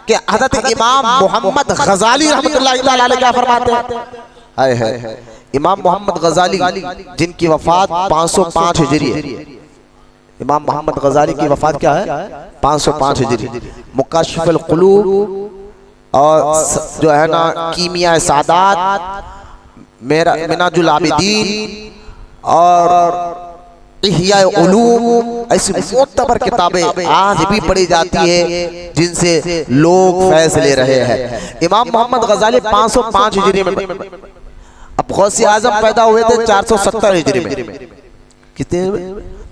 [SPEAKER 1] कि हज़रत इमाम मोहम्मद गजाली रहमतुल्लाह ताला अलैहि क्या फरमाते हैं। इमाम मोहम्मद गजाली जिनकी वफात 505 हिजरी है, इमाम मोहम्मद गजाली की वफात क्या है 505 हिजरी। मुकाशिफुल कुलूब और जो है ना कीमिया सादात, मिनाजुल आबिदीन और इह्या उलूम ऐसी मुतबर किताबें आज भी पढ़ी जाती है जिनसे लोग फैज़ ले रहे हैं। इमाम मोहम्मद गजाली 505 हिजरी में, अब गौसे आजम पैदा हुए थे 470 हिजरी में। कितने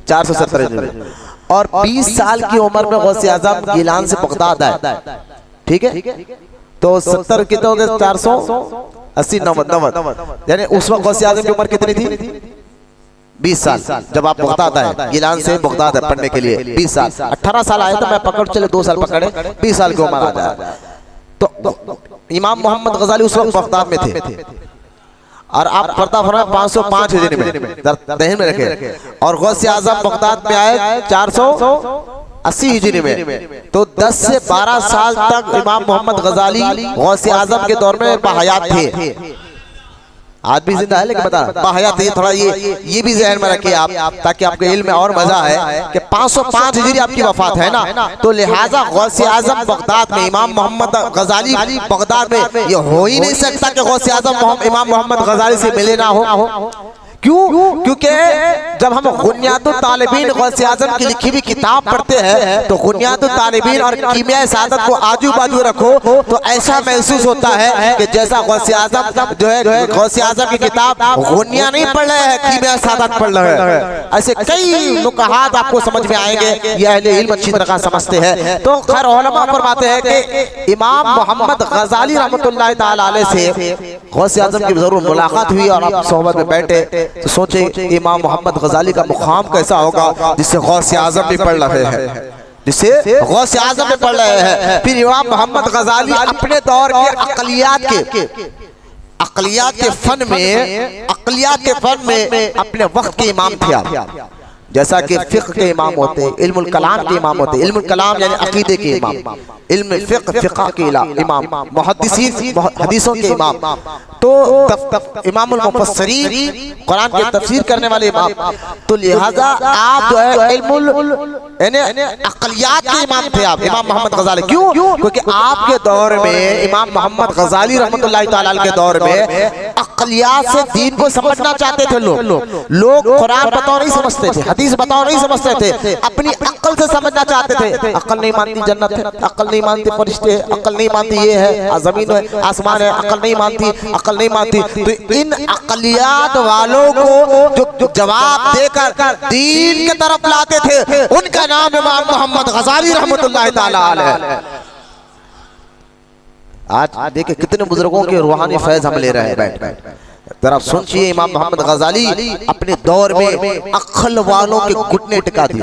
[SPEAKER 1] 470 हिजरी में। और 20 साल की उम्र में गौसे आजम गिलान से बगदाद आए, ठीक है। तो 70 कितने हो गए, 480 90, यानी उस वक्त गौसे आजम की उम्र कितनी थी, 20 साल। जब आप बगदाद आए, गिलान से बगदाद पढ़ने के लिए 20 साल, 18 साल आए तो मैं पकड़ चले 2 साल पकड़े, 20 साल की उम्र आ जाए। तो इमाम मोहम्मद गजाली उस वक्त बगदाद में थे और आप पर्दा फरमाए 505 हिजरी में दहन में रखे, और गौसे आजम बगदाद में आए 480 हिजरी में। तो 10 से 12 साल तक इमाम मोहम्मद गजाली गौसे आजम के दौर में बाहयात थे। आज भी जिंदा है लेकिन बता बाहयात है, थोड़ा ये भी जहन में रखिए आप, ताकि आपके इल्म में और मजा है कि 505 हिजरी आपकी वफात है ना, तो लिहाजा गौसे आजम बगदाद में, इमाम मोहम्मद गजाली बगदाद में, ये हो ही नहीं सकता कि गौसे आजम इमाम मोहम्मद गजाली से मिले ना हो। क्यों? क्योंकि जब हम बुनियादुत तालिबीन गौसे आजम की लिखी हुई किताब पढ़ते हैं तो बुनियादुत तालिबीन और कीमिया सादत को आजू बाजू रखो तो ऐसा महसूस होता है कि जैसा गौसे आजम जो है गौसे आजम की किताब बुनिया नहीं पढ़ रहे हैं, कीमिया सादत पढ़ रहे हैं। ऐसे कई नुकहात आपको समझ में आएंगे, ये अहले इल्म अच्छी तरह समझते हैं। तो खैर उलमा फरमाते हैं कि इमाम मोहम्मद गजाली रहमतुल्लाह ताला अलैह से गौसे आजम की जरूर मुलाकात हुई और आप सोहबत में बैठे तो सोचे इमाम मोहम्मद गजाली का मुकाम कैसा होगा जिससे गौसे आजम भी पढ़ रहे हैं, जिससे गौसे आजम भी पढ़ रहे हैं। फिर इमाम मोहम्मद गजाली अपने दौर के अक़लियात के फन में अपने वक्त के इमाम थे आप। जैसा कि फिक़्ह के इमाम होते हैं, इल्मुल कलाम के इमाम होते हैं, इल्मुल कलाम यानी अकीदे के इमाम, इल्म फिक़्ह के इमाम, मुहद्दिसीन हदीसों के इमाम, तो इमामुल मुफस्सिरीन कुरान की तफसीर करने वाले इमाम। तो लिहाजा आप जो है इल्मुल यानी अक़लियात के इमाम थे आप, इमाम मोहम्मद गजाली। क्यों? क्योंकि आपके दौर में इमाम मोहम्मद गजाली रहमतुल्लाह ताला के दौर में अक़लियात से दीन को समझना चाहते थे लोग कुरान बताओ नहीं समझते थे, हदीस बताओ नहीं समझते थे, अपनी अक्ल से समझना चाहते थे। अक्ल नहीं मानती जन्नत है, अक्ल नहीं मानती फरिश्ते है, अक्ल नहीं मानती ये है जमीन है आसमान है, अक्ल नहीं मानती, अक्ल नहीं मानती। तो इन अक़लियात वालों को जो जवाब देकर दीन की तरफ लाते थे उनका नाम इमाम मोहम्मद गजाली रहमतुल्लाह ताला अलैह। आज देखिए कितने बुजुर्गों के रूहानी फैज हम ले रहे हैं बैठ। जरा सुनिए, इमाम मोहम्मद गजाली अपने दौर में अक्ल वालों के घुटने टिका दिए,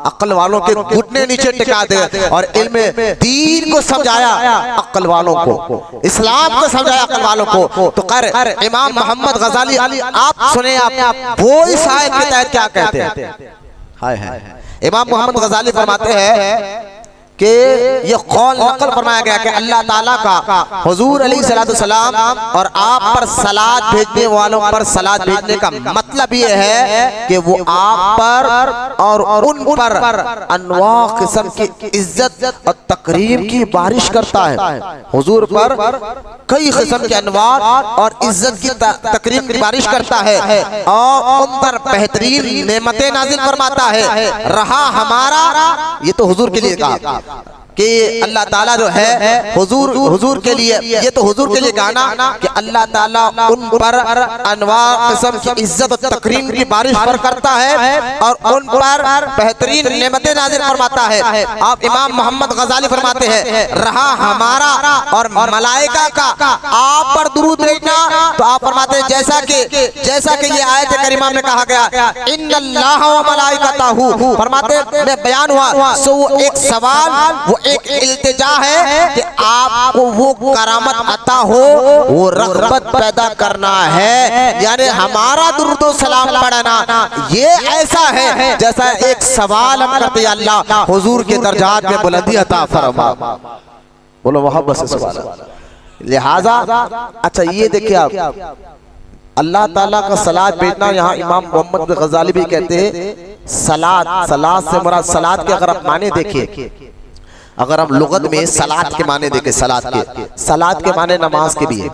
[SPEAKER 1] अक्ल वालों के घुटने नीचे टिका दे और इल्म दीन को समझाया, अक्ल वालों को इस्लाम को समझाया, अक्ल वालों को। तो कर इमाम मोहम्मद गजाली आप सुने, आप वो इस आयत के तहत क्या कहते हैं। हाय हाय, इमाम मोहम्मद गजाली फरमाते हैं कि ये कौल नकल फरमाया गया कि अल्लाह ताला का हुजूर अलैहिस्सलाम और आप पर सलात भेजने वालों पर सलात भेजने का मतलब ये है कि वो आप पर और उन पर अनवा किस्म की इज्जत और तकरीम की बारिश करता है। हुजूर पर कई किस्म के अनवा और इज्जत की तकरीम की बारिश करता है और उन पर बेहतरीन नेमतें नाजिल फरमाता है। रहा हमारा, ये तो हुजूर के लिए कहा कि अल्लाह ताला जो है हुजूर के लिए, ये तो हुजूर के लिए गाना कि अल्लाह ताला उन पर अनवा किस्म की इज्जत और तकरीम की बारिश पर करता है और उन पर बेहतरीन नेमतें नाज़िल फरमाता है। आप इमाम मोहम्मद गजाली फरमाते हैं रहा हमारा और मलाइका का आप पर दुरूद भेजना, तो आप फरमाते हैं जैसा कि ये आयत करीमा में कहा गया इन्नल्लाह व मलाइकतहू, फरमाते में बयान हुआ सो वो एक सवाल, वो एक इल्तिजा है कि आपको वो करामत अता हो, वो रग़बत पैदा करना है, यानी हमारा दुरूद व सलाम पढ़ना ये ऐसा है जैसा एक सवाल हम करते हैं अल्लाह हुजूर के दर्जात में बुलंदी अता फरमा। बोलो मोहब्बत से सवाल। लिहाजा अच्छा ये देखिए आप अल्लाह ताला का सलात भेजना, यहाँ इमाम मोहम्मद गजाली भी कहते हैं सलात से मुराद सलात के अगर आप माने देखिए, अगर हम लुगत में सलात के माने देखें, सलात के माने नमाज के भी है,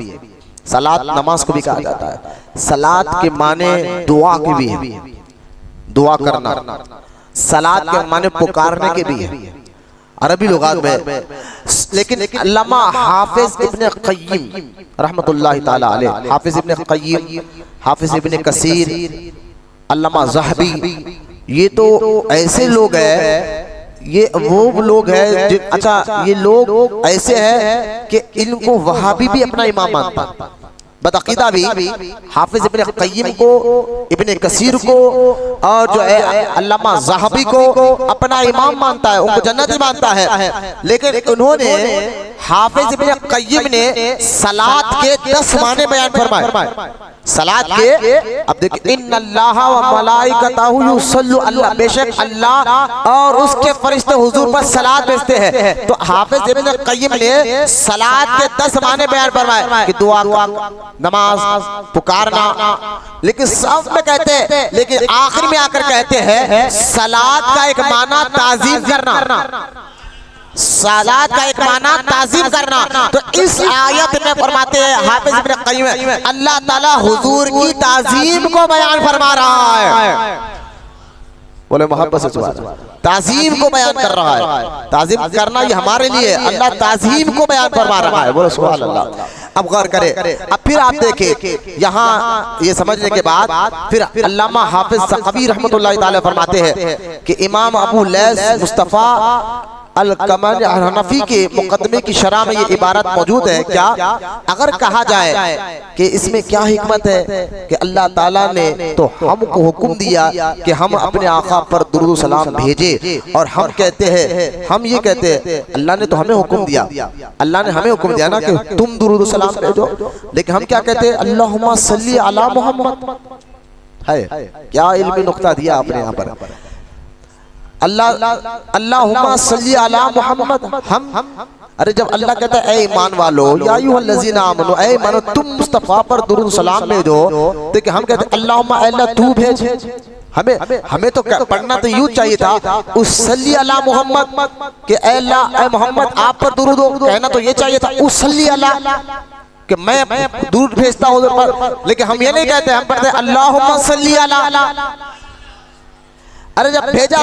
[SPEAKER 1] सलात नमाज को भी कहा जाता है, सलात के माने दुआ के भी है, दुआ करना, सलात के माने पुकारने के भी है अरबी लुगात में। लेकिन अल्लामा हाफिज इब्ने क़य्यिम रहमतुल्लाह ताला अलैह, हाफिज इब्ने क़य्यिम, हाफिज इब्ने कसीर अल्लामा ज़हबी, ये तो ऐसे लोग हैं, ये वो लोग हैं अच्छा ये लोग ऐसे हैं कि इनको वहाबी भी अपना इमाम मानता है, बदअकीदा भी हाफिज इब्न क़य्यिम को, इब्न कसीर को और जो है अल्लामा ज़हबी को अपना इमाम मानता है, उनको जन्नती मानता है। लेकिन उन्होंने हाफिज इब्न क़य्यिम ने सलात के 10 माने बयान फरमाए। सलात के, अब देखिए, इन्नल्लाह व मलाइकतहु युसल्लु अल्लाह, बेशक अल्लाह और उसके फरिश्ते हुजूर पर सलात भेजते हैं। तो हाफिज इब्न क़य्यिम ने सलात के 10 माने बयान फरमाए कि दुआ, नमाज, पुकारना, लेकिन सब में कहते हैं, लेकिन आखिर में आकर कहते हैं सलात का एक माना ताजीम करना, सलात का एक माना ताजीम करना। तो इस आयत में फरमाते हैं हाफिज इब्न क़य्यिम, अल्लाह ताला हुजूर की ताजीम को बयान फरमा रहा है। बोले मोहब्बत से सुभान अल्लाह, ताजीम को बयान कर रहा है। ताजीम करना ये हमारे लिए, अल्लाह ताजीम को बयान फरमा रहा है। बोले सुभान अल्लाह। अब गौर करें, अब फिर आप देखें यहाँ ये समझने के बाद फिर अल्लामा हाफिज सक़वी रहमतुल्लाह तआला फरमाते हैं कि इमाम अबू लैस मुस्तफ़ा अल-कमल हनफी के मुकदमे की शरह में ये इबारत मौजूद है। क्या अगर कहा जाए कि इसमें क्या हिकमत है कि अल्लाह ताला ने तो हमको हुक्म दिया कि हम अपने आका पर दुरूद सलाम भेजे, और हम कहते हैं, हम ये कहते हैं अल्लाह ने तो हमें हुक्म दिया, अल्लाह ने हमें हुक्म दिया ना कि तुम दुरूद सलाम भेजो, लेकिन हम क्या कहते हैं अल्लाहुम्मा सल्ली अला मोहम्मद। है क्या इल्मी नुक्ता दिया आपने यहाँ पर, अल्लाहुम्मा सल्ली अला मोहम्मद। हम अरे जब अल्लाह कहता है ऐ ईमान वालो या अय्युहल्लज़ीना आमनू, ऐ मानो तुम मुस्तफ़ा पर दुरूद सलाम भेजो, तो हम कहते हैं अल्लाहुम्मा अल्लाह तू भेज। हमें तो पढ़ना तो यूं चाहिए था उस्सल्ली अला मोहम्मद, कि ऐ अल्लाह ऐ मोहम्मद आप पर दुरूद हो, कहना तो ये चाहिए था उस्सल्ली अला, कि मैं दुरूद भेजता हूं पर, लेकिन हम ये नहीं कहते, हम पढ़ते अल्लाहुम्मा सल्ली अला। अरे जब भेजा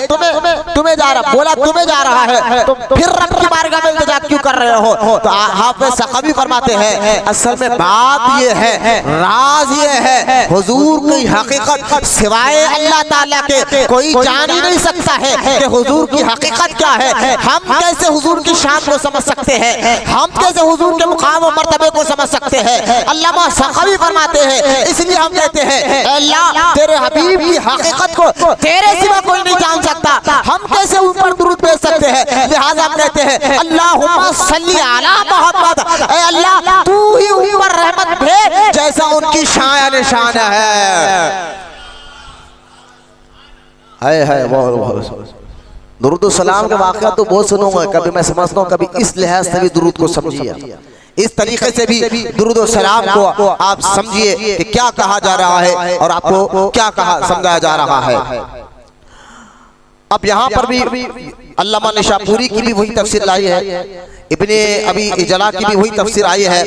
[SPEAKER 1] तुम्हें जा रहा, बोला तुम्हें जा रहा है, तो फिर रब की बारगाह में इल्तिजा क्यों कर रहे हो? तो हाफिज सक़वी फरमाते हैं असल में बात ये है, राज ये है, हुजूर की हकीकत सिवाय अल्लाह ताला के कोई जान ही नहीं सकता है कि हुजूर की हकीकत क्या है। हम कैसे हुजूर की शान को समझ सकते हैं, हम कैसे हुजूर के मुकाम और मर्तबे को समझ सकते हैं। अल्लामा सक़वी फरमाते हैं इसलिए हम कहते हैं अल्लाह तेरे हबीब की हकीकत को तेरे सिवा कोई नहीं जान सकता, हम कैसे ऊपर दुरूद भेज सकते हैं। लिहाजा हम कहते हैं अल्लाहुम्मा सल्ली अला मोहम्मद, ऐ अल्लाह तू ही ऊपर रहमत भेज जैसा उनकी शान शान है। दुरूद सलाम के वाक़या तो बहुत सुनूंगा, कभी मैं समझता हूँ, कभी इस लिहाज से भी दुरूद को समझिए, इस तरीके से भी दुरूद सलाम को आप समझिए कि क्या कहा जा रहा है और आपको क्या कहा समझाया जा रहा है। अब यहाँ पर भी अल्लामा निशापुरी की भी वही तफसीर लाई है, इब्ने अबी इजला की भी वही तफसीर आई है।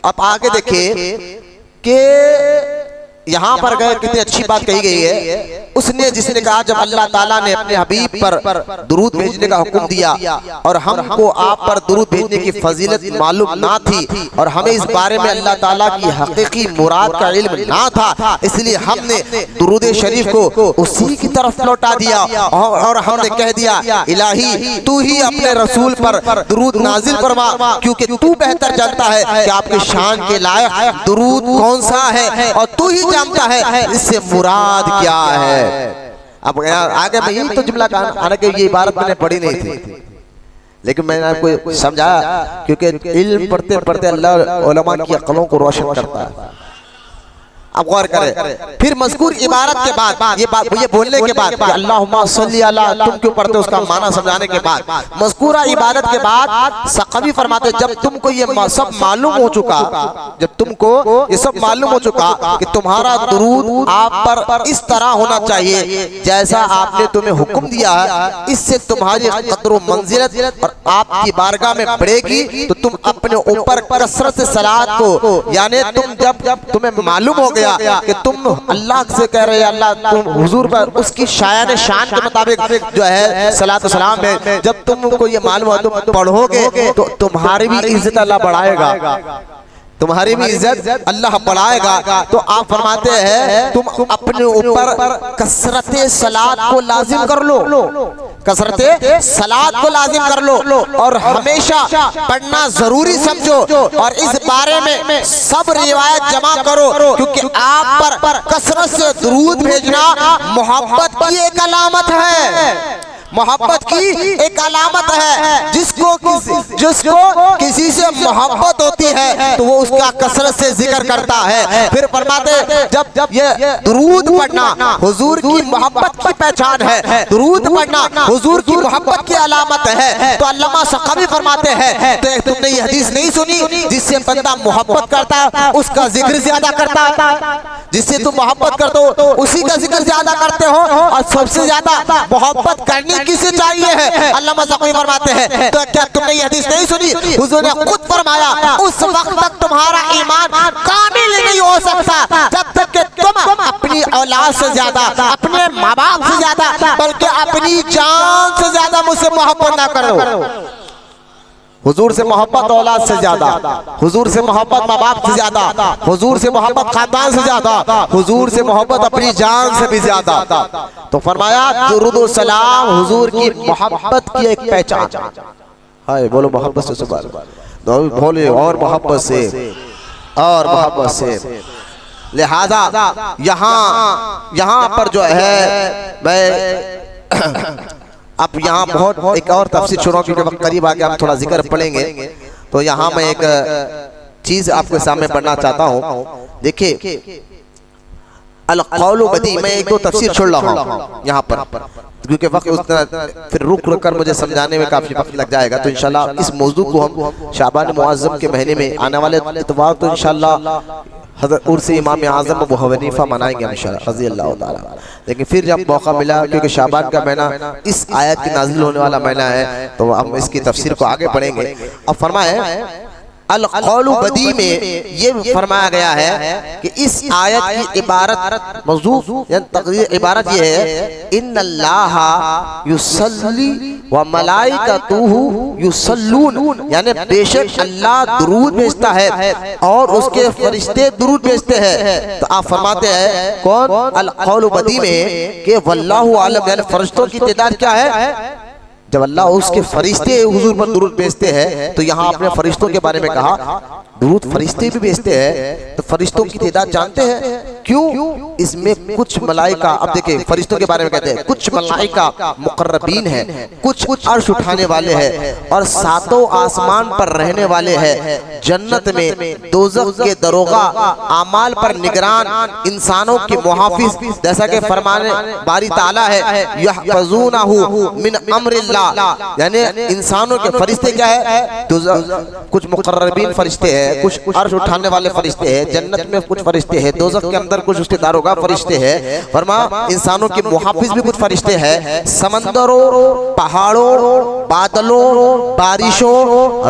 [SPEAKER 1] अब आगे देखिए कि यहाँ पर गए कितनी अच्छी बात कही गई है। उसने जिसने कहा जब अल्लाह ताला ने अपने हबीब पर दुरूद भेजने का हुक्म दिया और हमको आप पर दुरूद भेजने की फजीलत मालूम ना थी और हमें इस बारे में अल्लाह ताला की हकीकी मुराद का इल्म ना था, इसलिए हमने दुरूद शरीफ को उसी की तरफ लौटा दिया और हमने कह दिया इलाही तू ही अपने रसूल पर दुरूद नाजिल फरमा, क्योंकि तू बेहतर जानता है कि आपके शान के लायक दुरूद कौन सा है और तू ही जानता है इससे मुराद क्या है। अब आगे मैं यही तो जुमला कहा, हालांकि ये इबारत मैंने पढ़ी नहीं थी, लेकिन मैंने आपको समझाया क्योंकि इल्म पढ़ते पढ़ते अल्लाह उलमा की अक्लों को रोशन करता है। अब गौर करें, फिर मज़कूर इबारत के बाद ये बोलने के बाद अल्लाहुम्मा सल्ली अला तुम क्यों पढ़ते उसका माना समझाने के बाद मज़कूरा इबारत के बाद सक़वी फरमाते जब तुमको ये सब मालूम हो चुका, जब तुमको ये सब मालूम हो चुका कि तुम्हारा दुरूद आप पर इस तरह होना चाहिए जैसा आपने तुम्हें हुक्म दिया है, इससे तुम्हारी क़द्र मंज़िलत और आपकी बारगाह में बढ़ेगी, तो तुम अपने ऊपर कसरत से सलात को, यानी तुम जब तुम्हें मालूम हो गया कि तुम अल्लाह से कह रहे हैं अल्लाह तुम हुजूर पर उसकी शान शान के मुताबिक जो है सलात सलाम है, जब तुमको ये मालूम हो तुम पढ़ोगे तो तुम्हारी भी इज्जत अल्लाह बढ़ाएगा। तुम्हारी भी इज्जत अल्लाह बढ़ाएगा। तो आप फरमाते हैं तुम अपने ऊपर कसरते सलात को लाजिम कर लो, कसरते सलात को लाजिम कर लो और हमेशा पढ़ना जरूरी समझो। और इस बारे में सब रिवायत जमा करो, क्योंकि आप पर कसरत से दुरूद भेजना मोहब्बत की एक अलामत है, मोहब्बत की एक अलामत है। जिसको किसी से मोहब्बत होती है तो वो उसका कसरत से जिक्र करता है। फिर फरमाते जब ये दुरूद पढ़ना हुजूर की मोहब्बत की पहचान है, दुरूद पढ़ना हुजूर की मोहब्बत की अलामत है। तो अल्लामा सखावी फरमाते हैं तो तुमने ये हदीस नहीं सुनी, जिससे बंदा मोहब्बत करता है उसका जिक्र ज्यादा करता है, जिससे तुम मोहब्बत करते हो उसी का जिक्र ज्यादा करते हो। और सबसे ज्यादा मोहब्बत करनी किसे चाहिए है, अल्लामा सखावी फरमाते हैं। तो क्या तुमने ये हदीस नहीं सुनी, हुजूर ने खुद फरमाया उस वक्त तक तुम्हारा ईमान कामिल नहीं हो सकता जब तक कि तुम अपनी औलाद से ज्यादा, अपने माँ बाप से ज्यादा, बल्कि अपनी जान से ज्यादा मुझसे मोहब्बत ना करो। हुजूर से मोहब्बत औलाद से ज्यादा, हुजूर से मोहब्बत माँ बाप से ज्यादा, हुजूर से मोहब्बत खानदान से ज्यादा, हुजूर से मोहब्बत अपनी जान से भी ज्यादा। तो फरमाया दुरूद व सलाम हुजूर की मोहब्बत की एक पहचान। हाय बोलो मोहब्बत से सुभान, बोले और मोहब्बत से और मोहब्बत से। लिहाजा यहाँ पर जो है मैं अब यहाँ बहुत एक और तफसीर छोड़ो क्योंकि वक्त करीब आके हम थोड़ा जिक्र पढ़ेंगे। तो यहाँ मैं एक चीज आपके सामने पढ़ना चाहता हूँ। देखिए अल कौल बदी, मैं एक दो तफसीर छोड़ रहा हूँ यहाँ पर क्योंकि वक्त उतना फिर रुक कर मुझे समझाने में काफी वक्त लग जाएगा। तो इंशाल्लाह इस मौजू को हम शाबान मुअज़्ज़म के महीने में आने वाले इतवार तो इंशाल्लाह हज़रत उर्स इमाम आज़म अबू हनीफा मनाएंगे इंशाअल्लाह रज़ी अल्लाह ताला। लेकिन फिर जब मौका मिला क्योंकि शाबान का महीना इस आयत की नाज़िल होने वाला महीना है तो हम इसकी तफसीर को आगे पढ़ेंगे। अब फरमाए अल कौल बदी में ये फरमाया गया है कि इस आयत की इबारत मौजू तक़रीर इबारत ये है इन्नल्लाह युसल्ली व मलाइकतुहु युसल्लून, यानी बेशक अल्लाह दुरूद भेजता है और उसके फरिश्ते दुरूद भेजते हैं। तो आप फरमाते हैं कौन अल कौल बदी में कि वल्लाहु आलम, यानी फरिश्तों की तादाद क्या है। जब अल्लाह उसके फरिश्ते हुजूर पर दुरूद भेजते हैं तो यहाँ आपने फरिश्तों के बारे में कहा दुरूद फरिश्ते भी भेजते हैं, तो फरिश्तों की तादाद जानते हैं क्यों? इसमें कुछ मलाइका, अब देखिए फरिश्तों के बारे में कहते हैं कुछ मलाइका मुकर्रबीन है, कुछ अर्श उठाने वाले हैं और सातों आसमान पर रहने वाले हैं, जन्नत में दोज़ख के दरोगा, आमाल पर निगरान, इंसानों के मुहाफिज, जैसा कि फरमाने बारी ताला है यहफ़ज़ूनहु मिन अम्रिल्लाह, यानी इंसानों के फरिश्ते क्या है, कुछ मुकर्रबीन फरिश्ते हैं, कुछ अर्श उठाने वाले फरिश्ते हैं, जन्नत में कुछ फरिश्ते हैं, दोज़ख के अंदर कुछ उसके दारोगा फरिश्ते हैं, फरमा इंसानों के मुहाफिज भी कुछ फरिश्ते हैं, समंदरों, पहाड़ों, बादलों, बारिशों,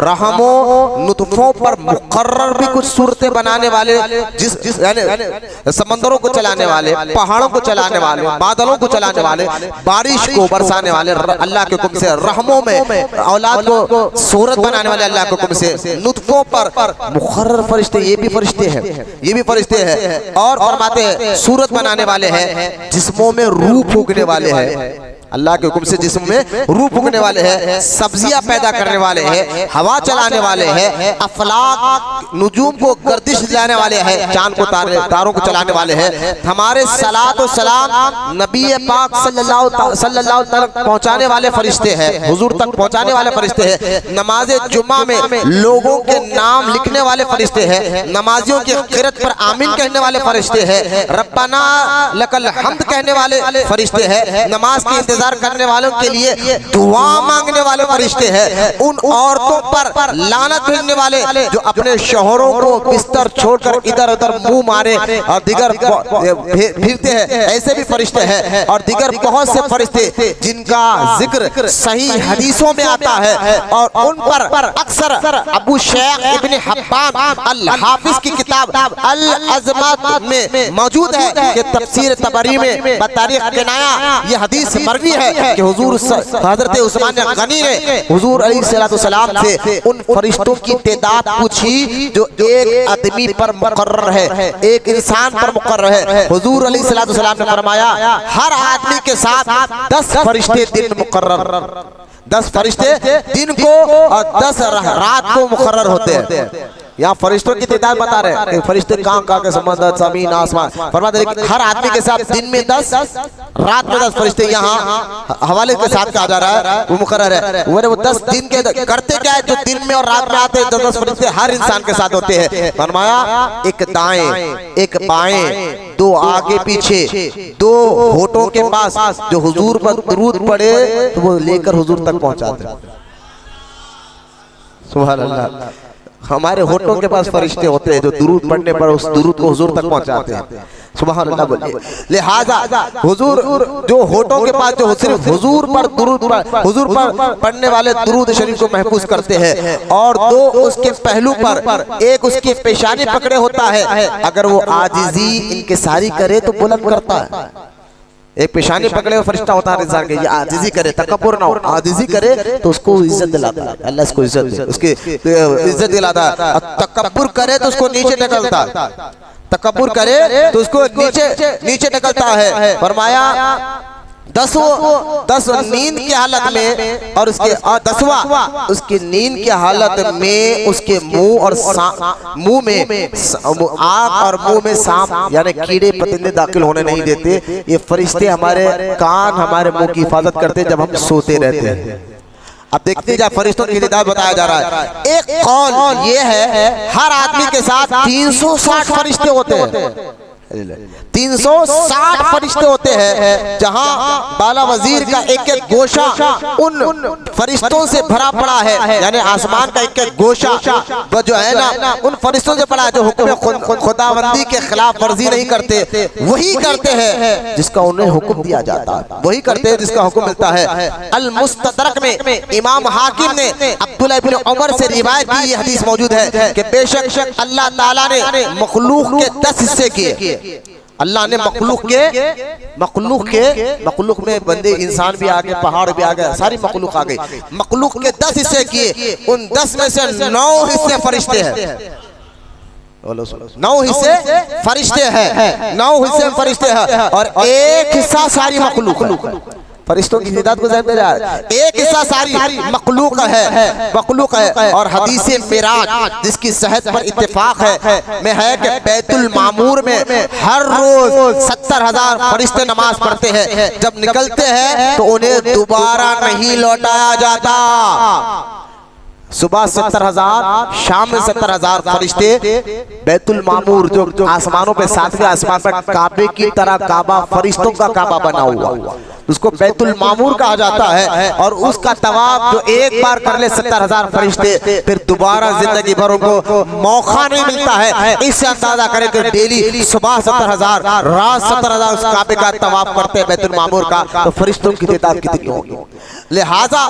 [SPEAKER 1] रहमों, नुतफों पर मुकर्रर भी कुछ सूरतें बनाने वाले, जिस यानी समंदरों को चलाने वाले, पहाड़ों को चलाने वाले, बादलों को चलाने वाले, बारिश को बरसाने वाले अल्लाह के हुक्म से, रहमों में औलाद को सूरत बनाने वाले अल्लाह के हुक्म से, नुतफों पर मुकर्रर फरिश्ते, ये भी फरिश्ते हैं, ये भी फरिश्ते हैं। और फरमाते हैं सूरत बनाने वाले हैं, जिस्मों में रूह फूंकने वाले हैं, अल्लाह के हुक्म से जिस्म में रूह फूंकने वाले हैं, सब्जियां पैदा करने वाले हैं, हवा चलाने वाले हैं, अफलाक नजूम को गर्दिश दिलाने वाले हैं, चांद को तारों को चलाने वाले हैं, हमारे सलात व सलाम नबी पाक सल्लल्लाहु तक पहुंचाने वाले फरिश्ते हैं, हुजूर तक पहुंचाने वाले फरिश्ते हैं, नमाज जुम्मा में लोगों के नाम लिखने वाले फरिश्ते हैं, नमाजियों की क़िरात पर आमीन कहने वाले फरिश्ते हैं, रब्बाना लकल हम्द कहने वाले फरिश्ते हैं, नमाज की इंतजार करने वालों के लिए दुआ मांगने वाले फरिश्ते हैं, उन औरतों पर लानत भेजने वाले जो अपने शौहरों को बिस्तर छोड़कर इधर उधर मुंह मारे और दिगर फिरते हैं, ऐसे भी फरिश्ते हैं, और दिगर बहुत से फरिश्ते जिनका जिक्र सही हदीसों में आता है और उन पर अक्सर अबू शेख इब्न हब्बान अल हाफिज की किताब अल अज़मत में मौजूद है कि तफसीर तबरी में बतारीख किनाया ये हदीस मरवी मरवी है कि हुजूर हजरत उस्मान गनी ने हुजूर अलैहिस्सलाम से उन फरिश्तों की तादाद पूछी जो एक आदमी पर मुकर्रर है, एक इंसान पर मुकर्रर है। हुजूर अलैहिस्सलाम ने फरमाया हर आदमी के साथ 10 फरिश्ते दिन मुकर्रर, 10 फरिश्ते दिन को और 10 रात को मुकर्रर होते हैं। यहाँ फरिश्तों की तादाद बता रहे हैं, फरिश्ते कहाँ के संबंध जमीन आसमान फरमाते हैं कि हर आदमी के साथ दिन में 10 रात में 10 फरिश्ते यहाँ हवाले के साथ कहा जा रहा है वो मुकर्रर है। वो 10 दिन के करते क्या है, जो दिन में और रात में आते हैं 10 फरिश्ते हर इंसान के साथ होते हैं। फरमाया एक दाएं एक बाएं, 2 आगे पीछे, 2 होठों के पास, जो हुजूर पर दुरूद पड़े तो वो लेकर हुजूर तक पहुंचाते हैं। सुभान अल्लाह। हमारे होठों के पास फरिश्ते होते हैं जो दुरूद पढ़ने पर उस दुरूद को हुजूर तक पहुंचाते हैं। सुभान अल्लाह बोलिए। लिहाजा हुजूर जो होठों के पास जो सिर्फ हुजूर पर दुरूद हुजूर पर पढ़ने वाले दुरूद शरीफ को महफूज करते हैं, और 2 उसके पहलू पर, एक उसकी पेशानी पकड़े होता है, अगर वो आजिजी इनकिसारी करे तो बुलंद करता है। एक पेशानी पकड़े हुए फरिश्ता होता है इंसान के, ये आजिजी करे, तकब्बुर ना हो, आजिजी करे तो उसको इज्जत दिलाता है अल्लाह, इसको इज्जत दे, उसकी इज्जत दिलाता है। तकब्बुर करे तो उसको नीचे ढकलता है, तकब्बुर करे तो उसको नीचे ढकलता है। फरमाया 10 नींद की हालत में, और उसके 10वां उसकी नींद की हालत में उसके मुंह और मुंह में आँख और मुंह में सांप यानी कीड़े पतिंदे दाखिल होने नहीं देते। ये फरिश्ते हमारे कान हमारे मुंह की हिफाजत करते जब हम सोते रहते हैं। अब देखते जा फरिश्तों की तादाद बताया जा रहा है। एक कौल ये है हर आदमी के साथ 360 फरिश्ते होते हैं, 360 फरिश्ते होते हैं, जहां बाला वजीर का एक एक गोशा उन फरिश्तों से भरा पड़ा है, यानी आसमान का एक एक गोशा वो जो है ना उन फरिश्तों से पड़ा है जो हुक्म खुदाबंदी के खिलाफ वर्जी नहीं करते, वही करते हैं जिसका उन्हें हुक्म दिया जाता है, वही करते हैं जिसका हुक्म मिलता है। अल मुस्तदरक में इमाम हाकिम ने अब्दुल्लाह इब्न उमर से रिवायत की ये हदीस मौजूद है कि बेशक अल्लाह ताला ने मखलूक के 10 हिस्से किए। अल्लाह ने मखलूक में बंदे इंसान भी आ गए, पहाड़ भी आ गए, सारी मखलूक आ गई। मखलूक के 10 हिस्से किए, उन 10 में से 9 हिस्से फरिश्ते हैं, 9 हिस्से फरिश्ते हैं, 9 हिस्से फरिश्ते हैं, और 1 हिस्सा सारी मखलूक है। फरिश्तों की तादाद को ज़हन में रहा है, 1 हिस्सा सारी मखलूक है। और हदीसे मिराज जिसकी सेहत पर इत्तेफाक है में है कि बैतुल मामूर में हर रोज 70,000 फरिश्ते नमाज पढ़ते हैं, जब निकलते हैं तो उन्हें दोबारा नहीं लौटाया जाता। सुबह 70,000, शाम में 70,000 फरिश्ते बैतुल मामूर जो आसमानों पे 7वें आसमान पर काबे की तरह काबा फरिश्तों का काबा बना हुआ, उसको बैतुल मामूर कहा जाता है। और उसका तवाफ जो एक बार कर ले 70,000 फरिश्ते, फिर दोबारा जिंदगी भर उनको मौका नहीं मिलता है। इससे अंदाजा करें कि डेली सुबह 70,000, रात 70,000 उस काबे का तवाफ करते हैं बैतुल मामूर का, तो फरिश्तों की तादाद कितनी होगी। लिहाजा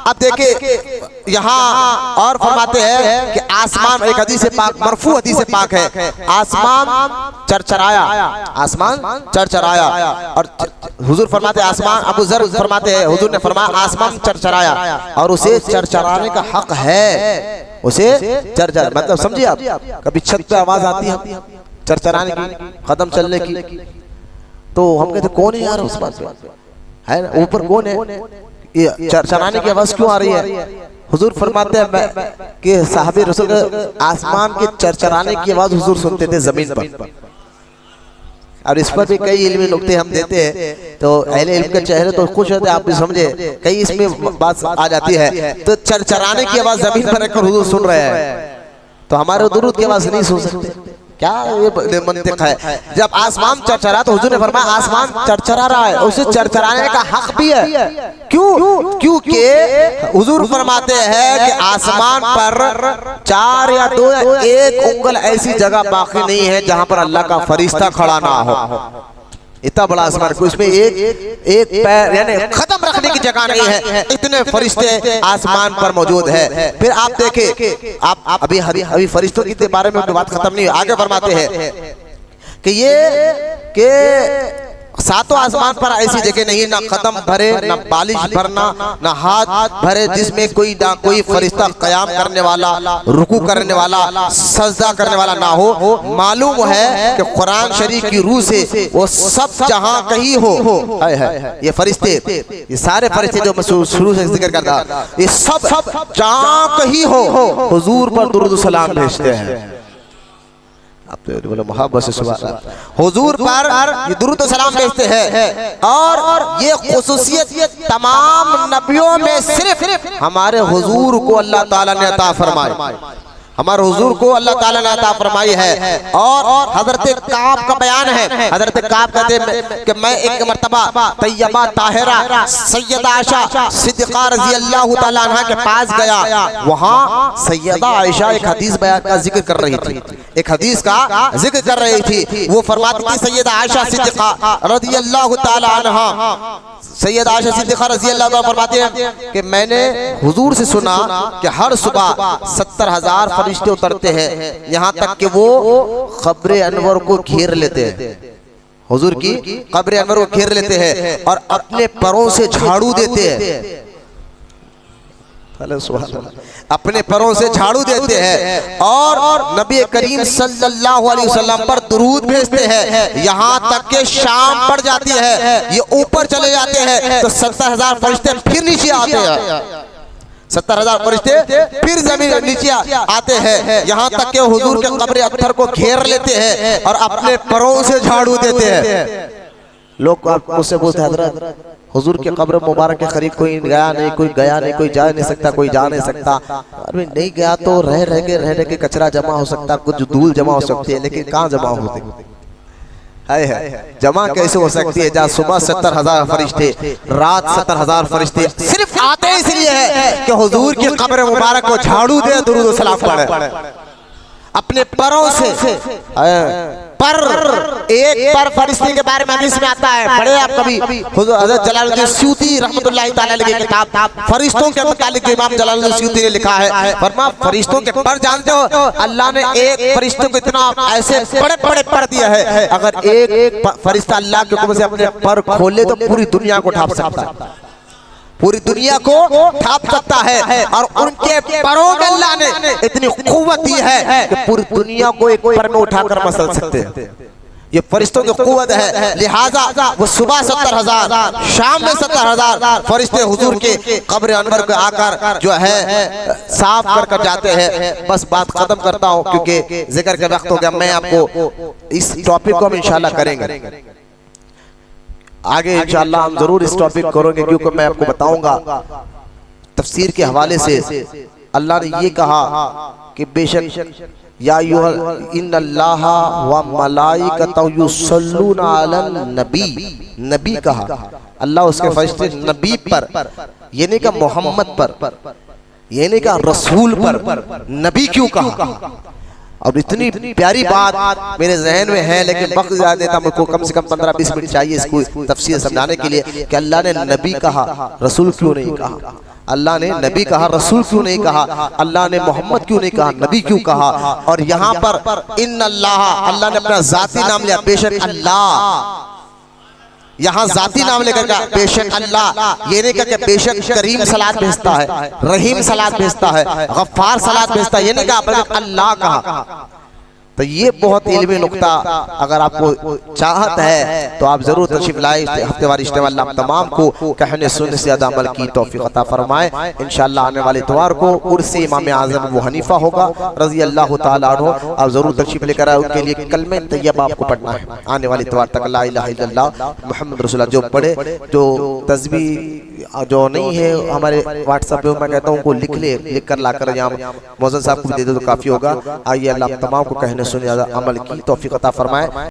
[SPEAKER 1] अब देखिए यहाँ और फरमाते हैं कि आसमान, एक हदीस पाक मरफू हदीस पाक है, आसमान चरचराया, आसमान चरचराया। और हुजूर फरमाते आसमान, अबू ज़र फरमाते हैं हुजूर ने फरमाया आसमान चरचराया, और उसे चरचराने का हक है, उसे चरचरा मतलब समझिए आप, कभी छत पे आवाज आती है चरचराने की, कदम चलने की, तो हम कहते कौन है यार उस पास है ना, ऊपर कौन है, ये चरचराने की आवाज क्यों आ रही है। हुजूर फरमाते हैं कि साहबे रसूल आसमान के चरचराने की आवाज हुजूर सुनते थे जमीन पर। और इस पर भी कई इल्मी नुक्ते हम देते हैं, तो अहले इल्म के चेहरे तो खुश होते हैं, आप भी समझे, कई इसमें बात आ जाती है। तो चरचराने की आवाज जमीन पर रखकर हुजूर सुन रहे हैं, तो हमारे दुरूद की आवाज नहीं सुन सकते, क्या ये मंतिक है। जब आसमान चरचरा तो हुजूर ने फरमाया आसमान चरचरा रहा है, उसे चरचराने का हक भी है। क्यों? क्योंकि हुजूर फरमाते हैं कि आसमान पर 4 या 2 या 1 उंगल ऐसी जगह बाकी नहीं है जहां पर अल्लाह का फरिश्ता खड़ा ना हो। इतना बड़ा आसमान को इसमें एक पैर यानी खत्म रखने की जगह नहीं है, इतने फरिश्ते आसमान पर मौजूद है। फिर आप देखें, आप अभी फरिश्तों के बारे में बात खत्म नहीं, आगे फरमाते हैं कि ये सातों आसमान पर ऐसी जगह नहीं, ना कदम भरे, ना बालिश भरना, ना हाथ भरे जिसमें कोई फरिश्ता कयाम करने वाला, रुकू करने वाला, सजदा करने वाला ना हो। मालूम है कि कुरान शरीफ की रूह से वो सब जहां कहीं हो, ये फरिश्ते, ये सारे फरिश्ते जो मैं शुरू से जिक्र करता, ये सब जहां कहीं हो हुजूर पर दुरूद सलाम भेजते हैं। बोलो मोहब्बत से सुभान अल्लाह। हुजूर पर ये दुरूद सलाम भेजते हैं और ये खुसूसियत तमाम नबियों में सिर्फ हमारे हुजूर को अल्लाह ताला ने अता फरमाई, हमारे हुजूर को अल्लाह ताला ने अता फरमाई है। और हजरत काब का बयान है, हजरत काब कहते हैं कि मैं एक मर्तबा तैयबा ताहिरा सैयदा आयशा सिद्दीक़ा रज़ी अल्लाह ताला अन्हा के पास गया। वहाँ सैयदा आयशा एक हदीस बयान का जिक्र कर रही थी, एक हदीस का जिक्र कर रही थी। वो फरमाती थी सैयदा आयशा सिद्दीक़ा रज़ी अल्लाह ताला अन्हा, सैयद आयशा सिद्दीक़ा रज़ी अल्लाह ताला फरमाते हैं कि मैंने हुजूर से सुना कि हर सुबह 70,000 फरिश्ते उतरते हैं, यहाँ तक कि वो कब्र अनवर को घेर लेते हैं, हुजूर की कब्र अनवर को घेर लेते हैं और अपने पैरों से झाड़ू देते हैं, अपने पैरों से झाड़ू देते हैं और नबी करीम सल्लल्लाहु अलैहि वसल्लम पर दुरूद भेजते हैं। यहाँ तक के शाम पड़ जाती है, ये ऊपर चले जाते हैं तो 70,000 फरिश्ते फिर नीचे आते हैं, 70,000 फरिश्ते फिर जमीन नीचे आते हैं। यहाँ तक के हुजूर के कब्र अत्थर को घेर लेते हैं और अपने पैरों से झाड़ू देते हैं। लोग मुझसे पूछते हैं हजरत हुजूर के कब्र मुबारक के करीब कोई गया नहीं, कोई गया नहीं, कोई जा नहीं सकता, कोई जा नहीं सकता। अरे नहीं गया तो रह के कचरा जमा हो सकता, कुछ धूल जमा हो सकती है, लेकिन कहाँ जमा होते है जमा कैसे हो सकती है जहाँ सुबह 70,000 फरिश्ते, रात 70,000 फरिश्ते सिर्फ आते इसलिए है कि हुजूर की कब्र मुबारक को झाड़ू दे, दुरूद और सलाम पढ़े अपने पैरों से। पर एक पर फरिश्ते के बारे में हदीस में आता है, पढ़े आप कभी, हज़रत जलालुद्दीन सूती रहमतुल्लाह ताला अलैहि की किताब फरिश्तों के मुतालिक इमाम जलालुद्दीन सूती ने लिखा है। फरमा फरिश्तों के पर जानते हो, अल्लाह ने एक फरिश्तों को इतना ऐसे बड़े बड़े पर दिया है, अगर एक फरिश्ता अल्लाह के हुक्म से अपने पर खोले तो पूरी दुनिया को ढांप सकता है, पूरी दुनिया को ढांप सकता है। और उनके पैरों में अल्लाह ने इतनी कुव्वत दी है कि पूरी दुनिया को एक पर में उठाकर मसल सकते हैं। ये फरिश्तों की कुव्वत है, लिहाजा वो सुबह 70,000, शाम में 70,000 फरिश्ते हुजूर के कब्र अनवर को आकर जो है साफ कर जाते हैं। बस बात खत्म करता हूँ क्योंकि जिक्र का वक्त हो गया। मैं आपको इस टॉपिक को हम इंशाल्लाह करेंगे आगे, इंशाअल्लाह हम जरूर इस टॉपिक करेंगे, क्योंकि मैं आपको बताऊंगा तफसीर के हवाले से अल्लाह ने ये कहा कि बेशक या इन्नल्लाह व मलाइकतहु युसल्लूना अलन नबी, नबी कहा अल्लाह उसके फरिश्ते नबी पर, ये नहीं कहा मोहम्मद पर, ये नहीं कहा रसूल पर, नबी क्यों कहा। और इतनी प्यारी बात मेरे जहन में है, लेकिन वक्त ज्यादा देता, मुझको कम से कम 15-20 मिनट चाहिए इसको तफसीर समझाने के लिए कि अल्लाह ने नबी कहा, रसूल क्यों नहीं कहा, अल्लाह ने नबी कहा, रसूल क्यों नहीं कहा, अल्लाह ने मोहम्मद क्यों नहीं कहा, नबी क्यों कहा। और यहाँ पर इन्नल्लाह, अल्लाह ने अपना जाती नाम लिया, बेशक अल्लाह, यहाँ जाती नाम लेकर का बेशक अल्लाह, ये नहीं कहा बेशक करीम सलात भेजता है, रहीम सलात भेजता है, गफ्फार सलात भेजता है, ये नहीं कहा, बल्कि अल्लाह कहा। तो ये बहुत इल्मी नुक्ता अगर आपको चाहत है तो आप जरूर तशरीफ लाए। हफ्तेवारी इज्तिमा अल्लाह तमाम को कहने सुनने से ज़्यादा अमल की तौफीक अता फरमाए। इंशाअल्लाह आने वाले इतवार को उर्स इमाम आज़म अबू हनीफा होगा रज़ी अल्लाह तआला अन्हु, आप जरूर तशरीफ लेकर आए। उनके लिए कलमे तैयबा आपको पढ़ना है आने वाले इतवार तक, ला इलाहा इल्लल्लाह मुहम्मद रसूलुल्लाह। जो पढ़े, जो तस्बीह जो नहीं है हमारे व्हाट्सएप पे, मैं कहता हूँ उनको लिख कर लाकर यहाँ मौज़न साहब को दे दो तो काफ़ी होगा। आइए अल्लाह तमाम को कहने सुने अमल की तौफीक अता फरमाए।